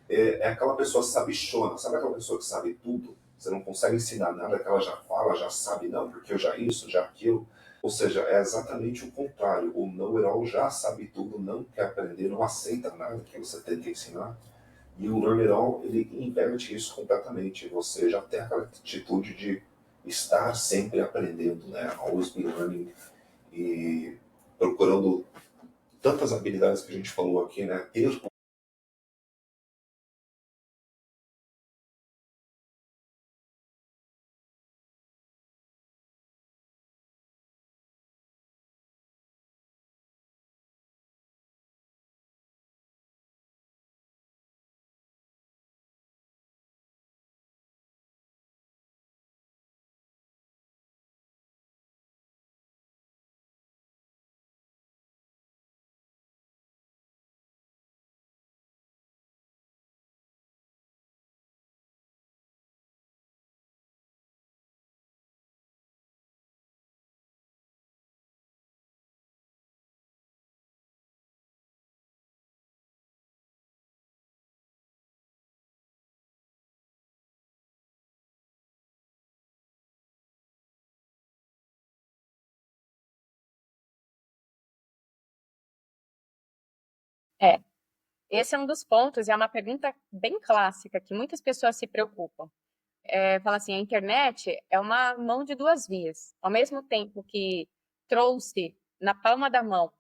é aquela pessoa sabichona, sabe aquela pessoa que sabe tudo? Você não consegue ensinar nada que ela já fala, já sabe, não, porque eu já isso, já aquilo. Ou seja, é exatamente o contrário. O Know It All já sabe tudo, não quer aprender, não aceita nada que você tenta ensinar. E o Learn It All, ele inverte isso completamente. Você já tem aquela atitude de estar sempre aprendendo, né? Always be learning e procurando tantas habilidades que a gente falou aqui, né? Ter É, esse é um dos pontos, e é uma pergunta bem clássica, que muitas pessoas se preocupam. Fala assim, a internet é uma mão de duas vias. Ao mesmo tempo que trouxe na palma da mão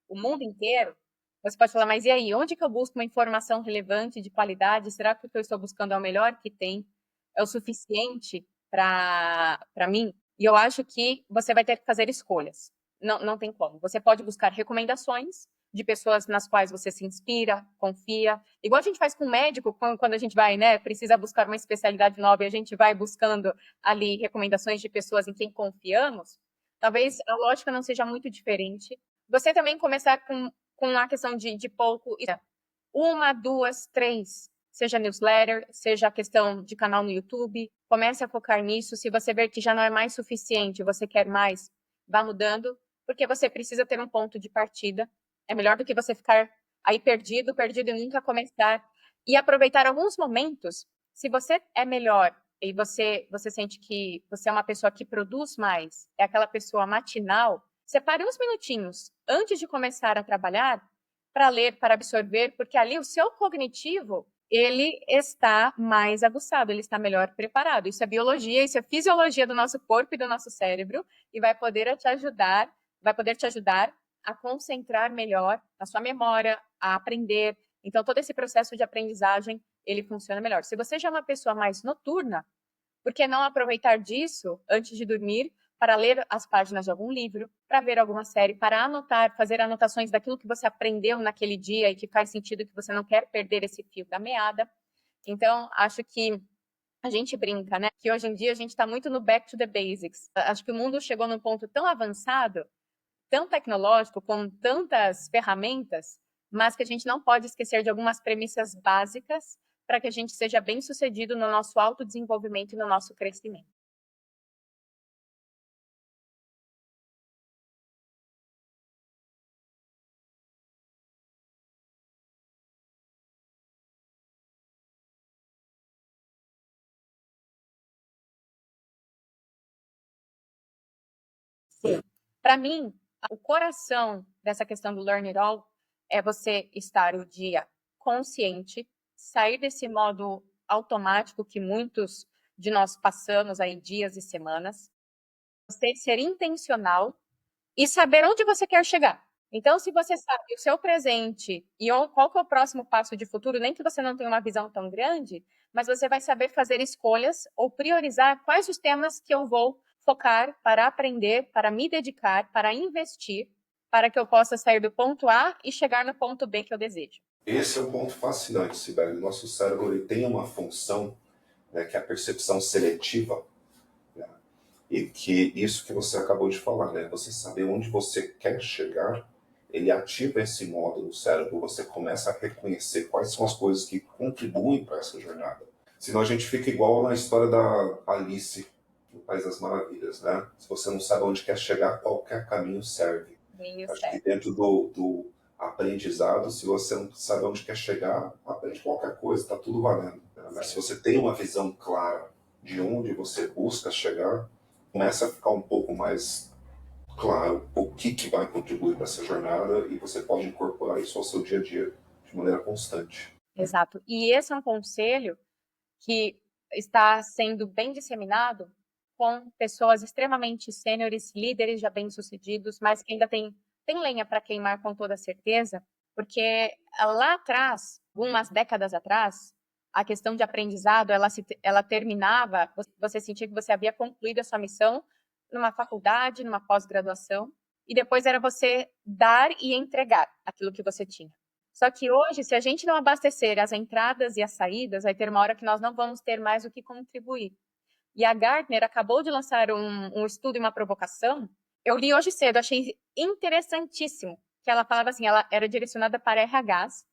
o mundo inteiro, você pode falar, mas e aí, onde que eu busco uma informação relevante, de qualidade? Será que o que eu estou buscando é o melhor que tem? É o suficiente para mim? E eu acho que você vai ter que fazer escolhas. Não tem como. Você pode buscar recomendações de pessoas nas quais você se inspira, confia. Igual a gente faz com o médico, quando a gente vai, né, precisa buscar uma especialidade nova e a gente vai buscando ali recomendações de pessoas em quem confiamos. Talvez a lógica não seja muito diferente. Você também começar com a questão de pouco, uma, duas, três, seja newsletter, seja a questão de canal no YouTube, comece a focar nisso. Se você ver que já não é mais suficiente, você quer mais, vá mudando, porque você precisa ter um ponto de partida. É melhor do que você ficar aí perdido e nunca começar. E aproveitar alguns momentos. Se você é melhor e você sente que você é uma pessoa que produz mais, é aquela pessoa matinal, separe uns minutinhos antes de começar a trabalhar para ler, para absorver, porque ali o seu cognitivo, ele está mais aguçado, ele está melhor preparado. Isso é biologia, isso é fisiologia do nosso corpo e do nosso cérebro, e vai poder te ajudar a concentrar melhor a sua memória, a aprender. Então, todo esse processo de aprendizagem, ele funciona melhor. Se você já é uma pessoa mais noturna, por que não aproveitar disso antes de dormir para ler as páginas de algum livro, para ver alguma série, para anotar, fazer anotações daquilo que você aprendeu naquele dia e que faz sentido, que você não quer perder esse fio da meada. Então, acho que a gente brinca, né? Que hoje em dia a gente está muito no back to the basics. Acho que o mundo chegou num ponto tão avançado, tão tecnológico, com tantas ferramentas, mas que a gente não pode esquecer de algumas premissas básicas para que a gente seja bem-sucedido no nosso autodesenvolvimento e no nosso crescimento. Para mim, o coração dessa questão do Learn It All é você estar o dia consciente, sair desse modo automático que muitos de nós passamos aí dias e semanas, você ser intencional e saber onde você quer chegar. Então, se você sabe o seu presente e qual que é o próximo passo de futuro, nem que você não tenha uma visão tão grande, mas você vai saber fazer escolhas ou priorizar quais os temas que eu vou focar para aprender, para me dedicar, para investir, para que eu possa sair do ponto A e chegar no ponto B que eu desejo. Esse é um ponto fascinante, Sibeli. Nosso cérebro ele tem uma função, né, que é a percepção seletiva, né? E que isso que você acabou de falar, né? Você saber onde você quer chegar, ele ativa esse modo no cérebro, você começa a reconhecer quais são as coisas que contribuem para essa jornada. Senão a gente fica igual na história da Alice no País das Maravilhas, né? Se você não sabe onde quer chegar, qualquer caminho serve. Meio Acho que certo. dentro do aprendizado, se você não sabe onde quer chegar, aprende qualquer coisa, está tudo valendo, né? Mas se você tem uma visão clara de onde você busca chegar, começa a ficar um pouco mais claro o que vai contribuir para essa jornada e você pode incorporar isso ao seu dia a dia de maneira constante. Exato. E esse é um conselho que está sendo bem disseminado com pessoas extremamente sêniores, líderes já bem-sucedidos, mas que ainda tem lenha para queimar com toda certeza, porque lá atrás, algumas décadas atrás, a questão de aprendizado, ela terminava, você sentia que você havia concluído a sua missão numa faculdade, numa pós-graduação, e depois era você dar e entregar aquilo que você tinha. Só que hoje, se a gente não abastecer as entradas e as saídas, vai ter uma hora que nós não vamos ter mais o que contribuir. E a Gartner acabou de lançar um estudo e uma provocação. Eu li hoje cedo, achei interessantíssimo. Que ela falava assim, ela era direcionada para RHs,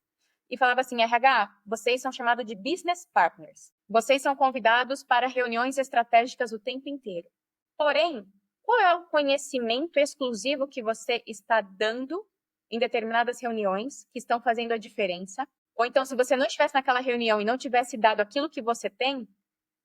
e falava assim, RH, vocês são chamados de business partners. Vocês são convidados para reuniões estratégicas o tempo inteiro. Porém, qual é o conhecimento exclusivo que você está dando em determinadas reuniões que estão fazendo a diferença? Ou então, se você não estivesse naquela reunião e não tivesse dado aquilo que você tem,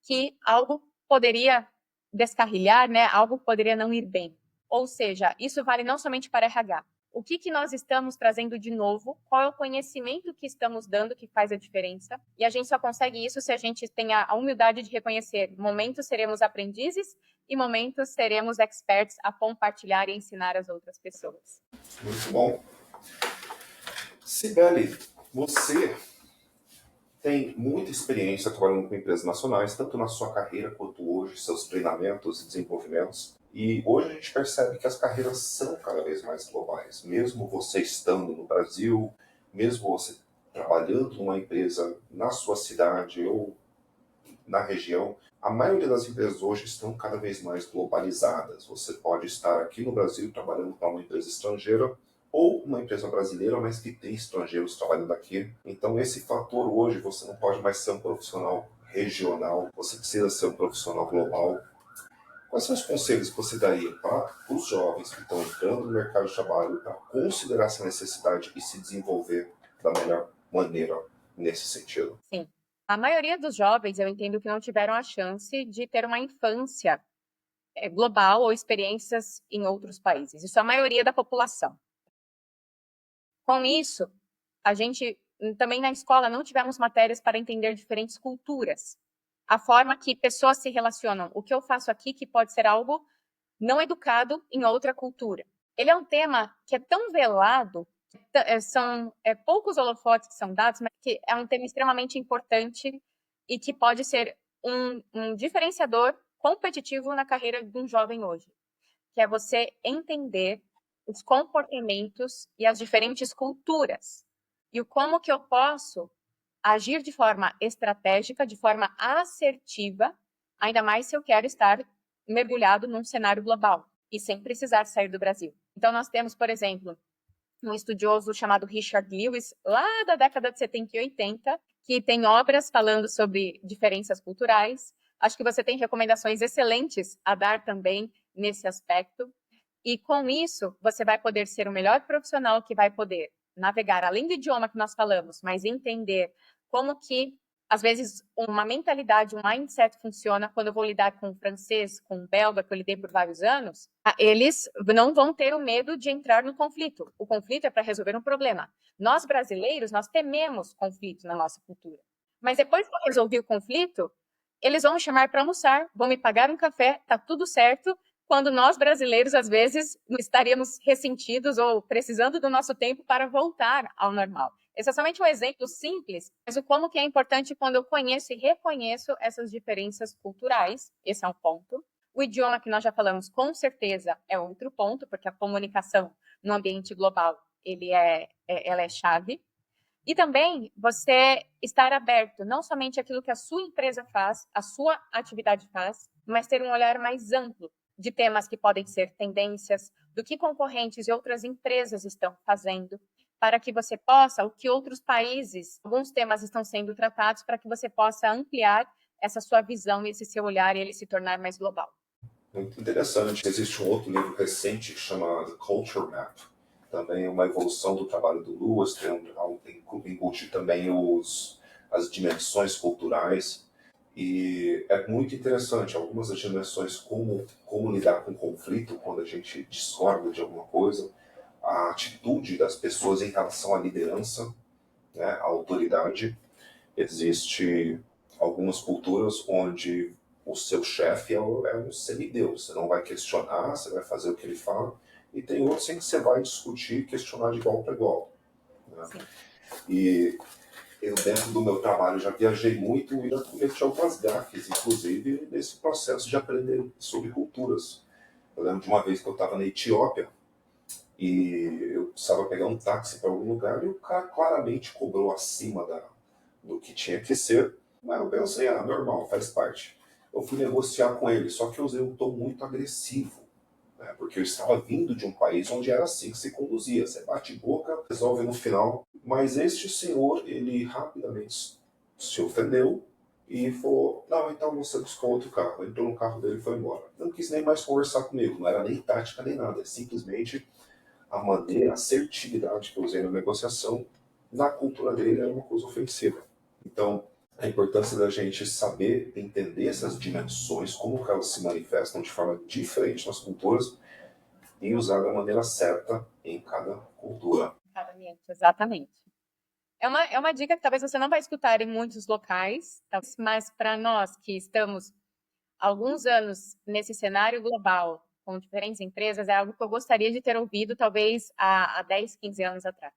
que algo poderia descarrilhar, né? Algo poderia não ir bem. Ou seja, isso vale não somente para RH. O que nós estamos trazendo de novo? Qual é o conhecimento que estamos dando que faz a diferença? E a gente só consegue isso se a gente tem a humildade de reconhecer momentos seremos aprendizes e momentos seremos experts a compartilhar e ensinar as outras pessoas. Muito bom. Sibeli, você tem muita experiência trabalhando com empresas nacionais, tanto na sua carreira quanto hoje, seus treinamentos e desenvolvimentos. E hoje a gente percebe que as carreiras são cada vez mais globais. Mesmo você estando no Brasil, mesmo você trabalhando numa empresa na sua cidade ou na região, a maioria das empresas hoje estão cada vez mais globalizadas. Você pode estar aqui no Brasil trabalhando para uma empresa estrangeira ou uma empresa brasileira, mas que tem estrangeiros trabalhando aqui. Então, esse fator hoje, você não pode mais ser um profissional regional, você precisa ser um profissional global. Quais são os conselhos que você daria para os jovens que estão entrando no mercado de trabalho para considerar essa necessidade e se desenvolver da melhor maneira nesse sentido? Sim. A maioria dos jovens, eu entendo que não tiveram a chance de ter uma infância global ou experiências em outros países. Isso é a maioria da população. Com isso, a gente também na escola não tivemos matérias para entender diferentes culturas. A forma que pessoas se relacionam. O que eu faço aqui que pode ser algo não educado em outra cultura. Ele é um tema que é tão velado, são poucos holofotes que são dados, mas que é um tema extremamente importante e que pode ser um diferenciador competitivo na carreira de um jovem hoje, que é você entender os comportamentos e as diferentes culturas e o como que eu posso agir de forma estratégica, de forma assertiva, ainda mais se eu quero estar mergulhado num cenário global e sem precisar sair do Brasil. Então, nós temos, por exemplo, um estudioso chamado Richard Lewis, lá da década de 70 e 80, que tem obras falando sobre diferenças culturais. Acho que você tem recomendações excelentes a dar também nesse aspecto. E com isso, você vai poder ser o melhor profissional que vai poder navegar, além do idioma que nós falamos, mas entender como que às vezes, uma mentalidade, um mindset funciona quando eu vou lidar com o francês, com o belga, que eu lidei por vários anos, eles não vão ter o medo de entrar no conflito. O conflito é para resolver um problema. Nós, brasileiros, nós tememos conflito na nossa cultura. Mas depois que eu resolvi o conflito, eles vão me chamar para almoçar, vão me pagar um café, tá tudo certo, quando nós, brasileiros, às vezes, estaríamos ressentidos ou precisando do nosso tempo para voltar ao normal. Esse é somente um exemplo simples, mas o como que é importante quando eu conheço e reconheço essas diferenças culturais. Esse é um ponto. O idioma que nós já falamos, com certeza, é outro ponto, porque a comunicação no ambiente global, ela é chave. E também você estar aberto, não somente aquilo que a sua empresa faz, a sua atividade faz, mas ter um olhar mais amplo de temas que podem ser tendências, do que concorrentes e outras empresas estão fazendo, para que você possa, o que outros países, alguns temas estão sendo tratados, para que você possa ampliar essa sua visão, esse seu olhar e ele se tornar mais global. Muito interessante. Existe um outro livro recente chamado Culture Map. Também é uma evolução do trabalho do Lewis, embute também as dimensões culturais. E é muito interessante algumas das dimensões, como lidar com conflito quando a gente discorda de alguma coisa, a atitude das pessoas em relação à liderança, né, à autoridade. Existe algumas culturas onde o seu chefe é um semideus, você não vai questionar, você vai fazer o que ele fala, e tem outros em que você vai discutir, questionar de igual para igual. Né? E eu, dentro do meu trabalho, já viajei muito e já cometi algumas gafes, inclusive nesse processo de aprender sobre culturas. Eu lembro de uma vez que eu estava na Etiópia e eu precisava pegar um táxi para algum lugar e o cara claramente cobrou acima do que tinha que ser. Mas eu pensei, normal, faz parte. Eu fui negociar com ele, só que eu usei um tom muito agressivo, né, porque eu estava vindo de um país onde era assim que se conduzia. Você bate boca, resolve no final. Mas este senhor, ele rapidamente se ofendeu e falou, não, então você buscou outro carro. Entrou no carro dele e foi embora. Não quis nem mais conversar comigo, não era nem tática nem nada, é simplesmente a maneira, a assertividade que eu usei na negociação, na cultura dele era uma coisa ofensiva. Então, a importância da gente saber entender essas dimensões, como que elas se manifestam de forma diferente nas culturas e usar da maneira certa em cada cultura. Exatamente. É uma dica que talvez você não vai escutar em muitos locais, mas para nós que estamos alguns anos nesse cenário global, com diferentes empresas, é algo que eu gostaria de ter ouvido talvez há 10, 15 anos atrás.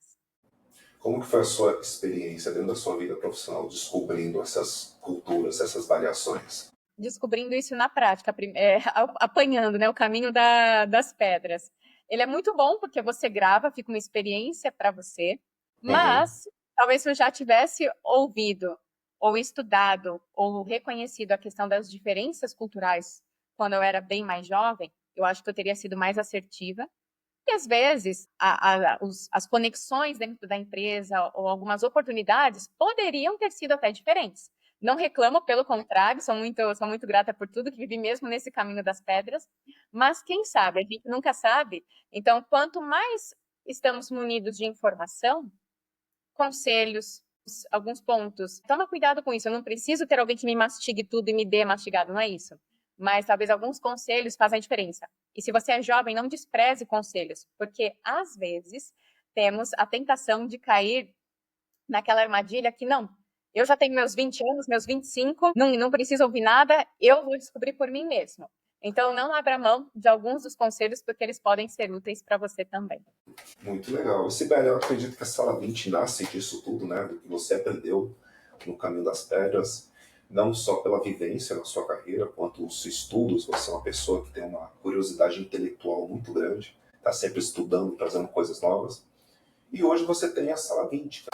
Como que foi a sua experiência dentro da sua vida profissional, descobrindo essas culturas, essas variações? Descobrindo isso na prática, apanhando, né, o caminho das pedras. Ele é muito bom porque você grava, fica uma experiência para você, mas talvez se eu já tivesse ouvido ou estudado ou reconhecido a questão das diferenças culturais quando eu era bem mais jovem, eu acho que eu teria sido mais assertiva. E às vezes as conexões dentro da empresa ou algumas oportunidades poderiam ter sido até diferentes. Não reclamo, pelo contrário, sou muito grata por tudo que vivi mesmo nesse caminho das pedras, mas quem sabe, a gente nunca sabe. Então, quanto mais estamos munidos de informação, conselhos, alguns pontos, toma cuidado com isso, eu não preciso ter alguém que me mastigue tudo e me dê mastigado, não é isso. Mas talvez alguns conselhos fazem a diferença. E se você é jovem, não despreze conselhos, porque às vezes temos a tentação de cair naquela armadilha que não, eu já tenho meus 20 anos, meus 25, não preciso ouvir nada, eu vou descobrir por mim mesmo. Então, não abra mão de alguns dos conselhos, porque eles podem ser úteis para você também. Muito legal. Sibeli, eu acredito que a Sala 20 nasce disso tudo, né? Do que você aprendeu no caminho das pedras, não só pela vivência na sua carreira, quanto os estudos. Você é uma pessoa que tem uma curiosidade intelectual muito grande, está sempre estudando, trazendo coisas novas. E hoje você tem a Sala 20.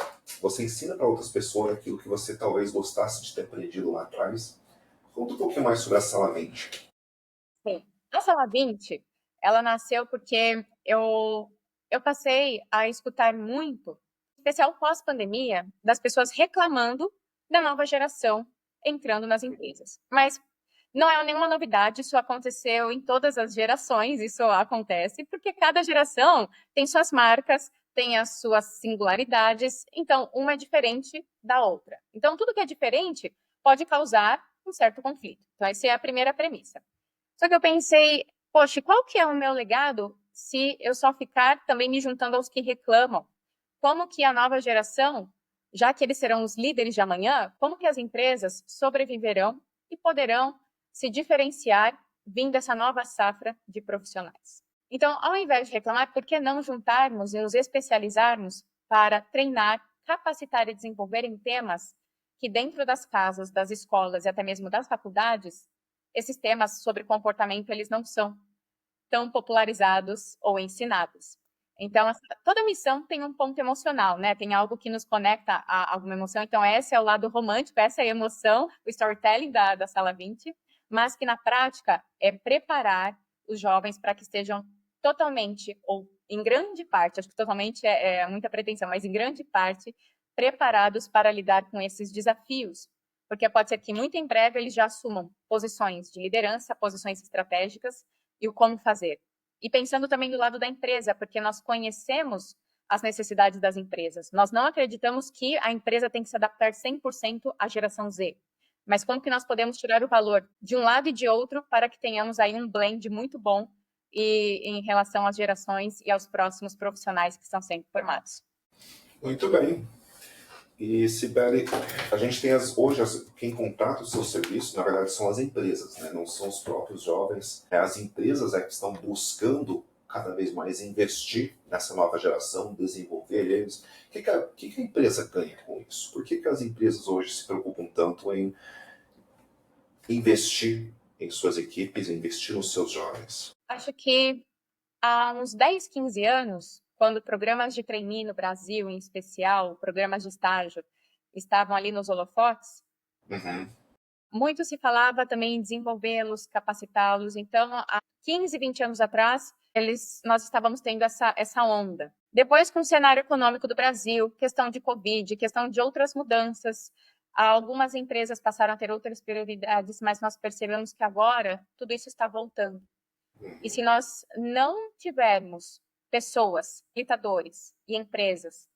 Você ensina para outras pessoas aquilo que você talvez gostasse de ter aprendido lá atrás. Conta um pouquinho mais sobre a Sala 20. Sim. A Sala 20, ela nasceu porque eu passei a escutar muito, em especial pós-pandemia, das pessoas reclamando da nova geração entrando nas empresas. Mas não é nenhuma novidade, isso aconteceu em todas as gerações, isso acontece, porque cada geração tem suas marcas, tem as suas singularidades, então uma é diferente da outra. Então, tudo que é diferente pode causar um certo conflito. Então, essa é a primeira premissa. Só que eu pensei, poxa, qual que é o meu legado se eu só ficar também me juntando aos que reclamam? Como que a nova geração, já que eles serão os líderes de amanhã, como que as empresas sobreviverão e poderão se diferenciar vindo dessa nova safra de profissionais? Então, ao invés de reclamar, por que não juntarmos e nos especializarmos para treinar, capacitar e desenvolver em temas que dentro das casas, das escolas e até mesmo das faculdades, esses temas sobre comportamento, eles não são tão popularizados ou ensinados. Então, toda missão tem um ponto emocional, né? Tem algo que nos conecta a alguma emoção. Então, esse é o lado romântico, essa é a emoção, o storytelling da Sala 20, mas que na prática é preparar os jovens para que estejam totalmente, ou em grande parte, acho que totalmente é muita pretensão, mas em grande parte, preparados para lidar com esses desafios. Porque pode ser que muito em breve eles já assumam posições de liderança, posições estratégicas e o como fazer. E pensando também do lado da empresa, porque nós conhecemos as necessidades das empresas. Nós não acreditamos que a empresa tem que se adaptar 100% à geração Z. Mas como que nós podemos tirar o valor de um lado e de outro para que tenhamos aí um blend muito bom em relação às gerações e aos próximos profissionais que estão sendo formados. Muito bem. E, Sibeli, a gente tem hoje, quem contrata o seu serviço, na verdade, são as empresas, né? Não são os próprios jovens. As empresas que estão buscando cada vez mais investir nessa nova geração, desenvolver eles. O que a empresa ganha com isso? Por que as empresas hoje se preocupam tanto em investir em suas equipes, investir nos seus jovens? Acho que há uns 10, 15 anos, quando programas de trainee no Brasil, em especial, programas de estágio, estavam ali nos holofotes, muito se falava também em desenvolvê-los, capacitá-los. Então, há 15, 20 anos atrás, nós estávamos tendo essa onda. Depois, com o cenário econômico do Brasil, questão de Covid, questão de outras mudanças, algumas empresas passaram a ter outras prioridades, mas nós percebemos que agora tudo isso está voltando. E se nós não tivermos pessoas, facilitadores e empresas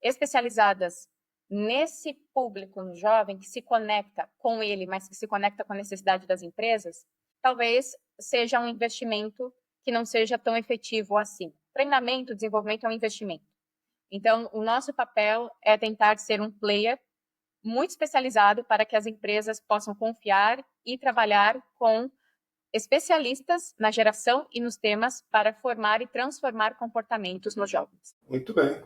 especializadas nesse público no jovem que se conecta com ele, mas que se conecta com a necessidade das empresas, talvez seja um investimento que não seja tão efetivo assim. Treinamento, desenvolvimento é um investimento. Então, o nosso papel é tentar ser um player muito especializado para que as empresas possam confiar e trabalhar com especialistas na geração e nos temas para formar e transformar comportamentos nos jovens. Muito bem.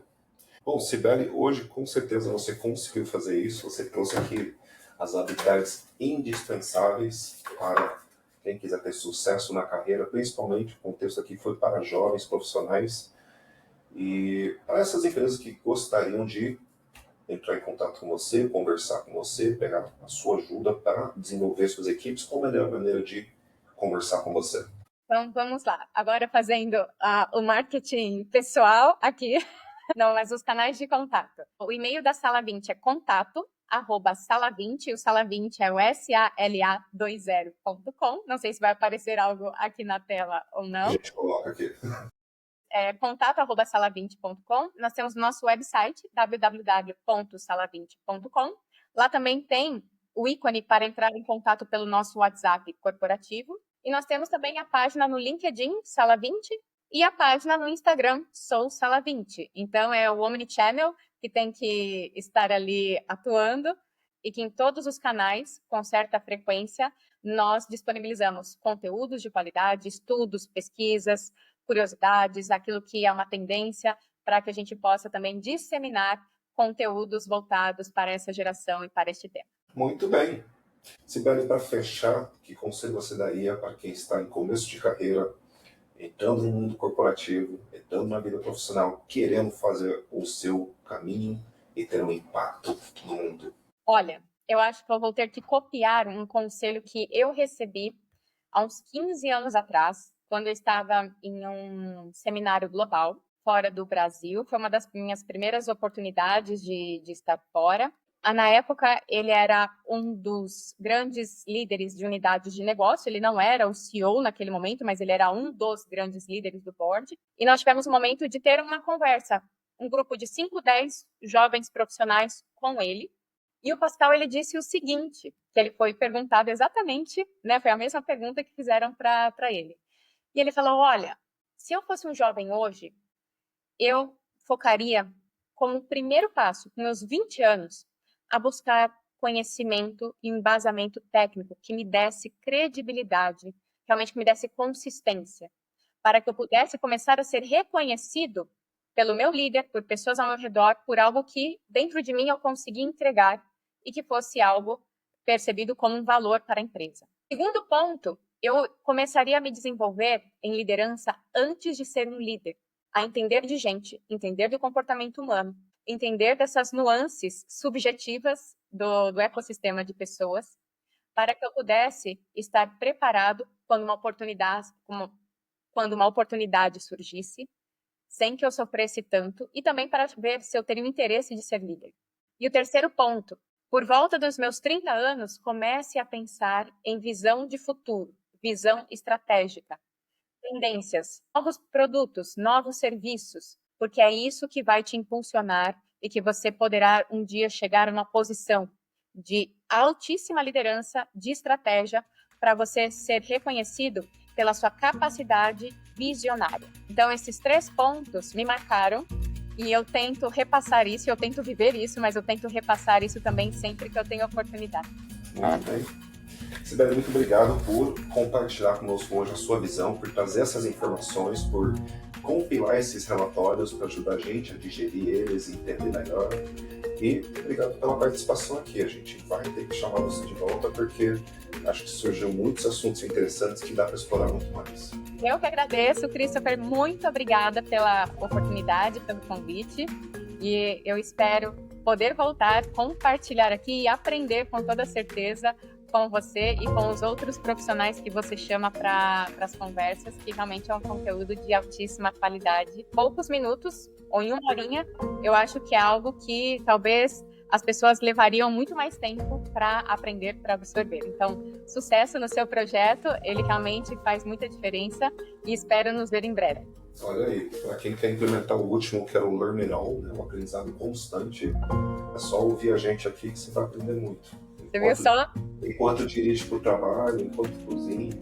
Bom, Sibeli, hoje com certeza você conseguiu fazer isso. Você trouxe aqui as habilidades indispensáveis para quem quiser ter sucesso na carreira, principalmente o contexto aqui foi para jovens profissionais e para essas empresas que gostariam de entrar em contato com você, conversar com você, pegar a sua ajuda para desenvolver suas equipes. Qual a melhor maneira de conversar com você? Então, vamos lá. Agora fazendo o marketing pessoal aqui. Não, mas os canais de contato. O e-mail da Sala 20 é contato@sala20, e o Sala 20 é o SALA20.com. Não sei se vai aparecer algo aqui na tela ou não. A gente coloca aqui. Contato@sala20.com. Nós temos o nosso website, www.sala20.com. Lá também tem o ícone para entrar em contato pelo nosso WhatsApp corporativo. E nós temos também a página no LinkedIn, Sala 20, e a página no Instagram, Sou Sala 20. Então, é o Omnichannel que tem que estar ali atuando e que em todos os canais, com certa frequência, nós disponibilizamos conteúdos de qualidade, estudos, pesquisas, curiosidades, aquilo que é uma tendência, para que a gente possa também disseminar conteúdos voltados para essa geração e para este tema. Muito bem. Sibeli, para fechar, que conselho você daria para quem está em começo de carreira, entrando no mundo corporativo, entrando na vida profissional, querendo fazer o seu caminho e ter um impacto no mundo? Olha, eu acho que eu vou ter que copiar um conselho que eu recebi há uns 15 anos atrás, quando eu estava em um seminário global, fora do Brasil. Foi uma das minhas primeiras oportunidades de estar fora. Na época, ele era um dos grandes líderes de unidades de negócio. Ele não era o CEO naquele momento, mas ele era um dos grandes líderes do board. E nós tivemos um momento de ter uma conversa um grupo de 5, 10 jovens profissionais com ele. E o Pascal, ele disse o seguinte, que ele foi perguntado exatamente, né, foi a mesma pergunta que fizeram para ele. E ele falou, olha, se eu fosse um jovem hoje, eu focaria como primeiro passo, com meus 20 anos, a buscar conhecimento e embasamento técnico que me desse credibilidade, realmente que me desse consistência, para que eu pudesse começar a ser reconhecido pelo meu líder, por pessoas ao meu redor, por algo que dentro de mim eu consegui entregar e que fosse algo percebido como um valor para a empresa. Segundo ponto, eu começaria a me desenvolver em liderança antes de ser um líder, a entender de gente, entender do comportamento humano, entender dessas nuances subjetivas do ecossistema de pessoas, para que eu pudesse estar preparado quando uma oportunidade surgisse, sem que eu sofresse tanto, e também para ver se eu teria o interesse de ser líder. E o terceiro ponto, por volta dos meus 30 anos, comece a pensar em visão de futuro, visão estratégica, tendências, novos produtos, novos serviços, porque é isso que vai te impulsionar e que você poderá um dia chegar a uma posição de altíssima liderança, de estratégia, para você ser reconhecido pela sua capacidade visionária. Então, esses 3 pontos me marcaram e eu tento repassar isso, eu tento viver isso, mas eu tento repassar isso também sempre que eu tenho oportunidade. Muito bem. Sibeli, muito obrigado por compartilhar conosco hoje a sua visão, por trazer essas informações, por compilar esses relatórios para ajudar a gente a digerir eles e entender melhor. E obrigado pela participação aqui. A gente vai ter que chamar você de volta porque acho que surgiu muitos assuntos interessantes que dá para explorar muito mais. Eu que agradeço, Christopher. Muito obrigada pela oportunidade, pelo convite. E eu espero poder voltar, compartilhar aqui e aprender com toda certeza com você e com os outros profissionais que você chama para as conversas, que realmente é um conteúdo de altíssima qualidade. Poucos minutos ou em uma horinha, eu acho que é algo que talvez as pessoas levariam muito mais tempo para aprender, para absorver. Então, sucesso no seu projeto, ele realmente faz muita diferença e espero nos ver em breve. Olha aí, para quem quer implementar o último, que era o Learn It All, né, o aprendizado constante, é só ouvir a gente aqui que você vai aprender muito. Você viu só? Enquanto dirige para o trabalho, enquanto cozinha.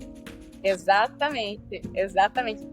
Exatamente, exatamente.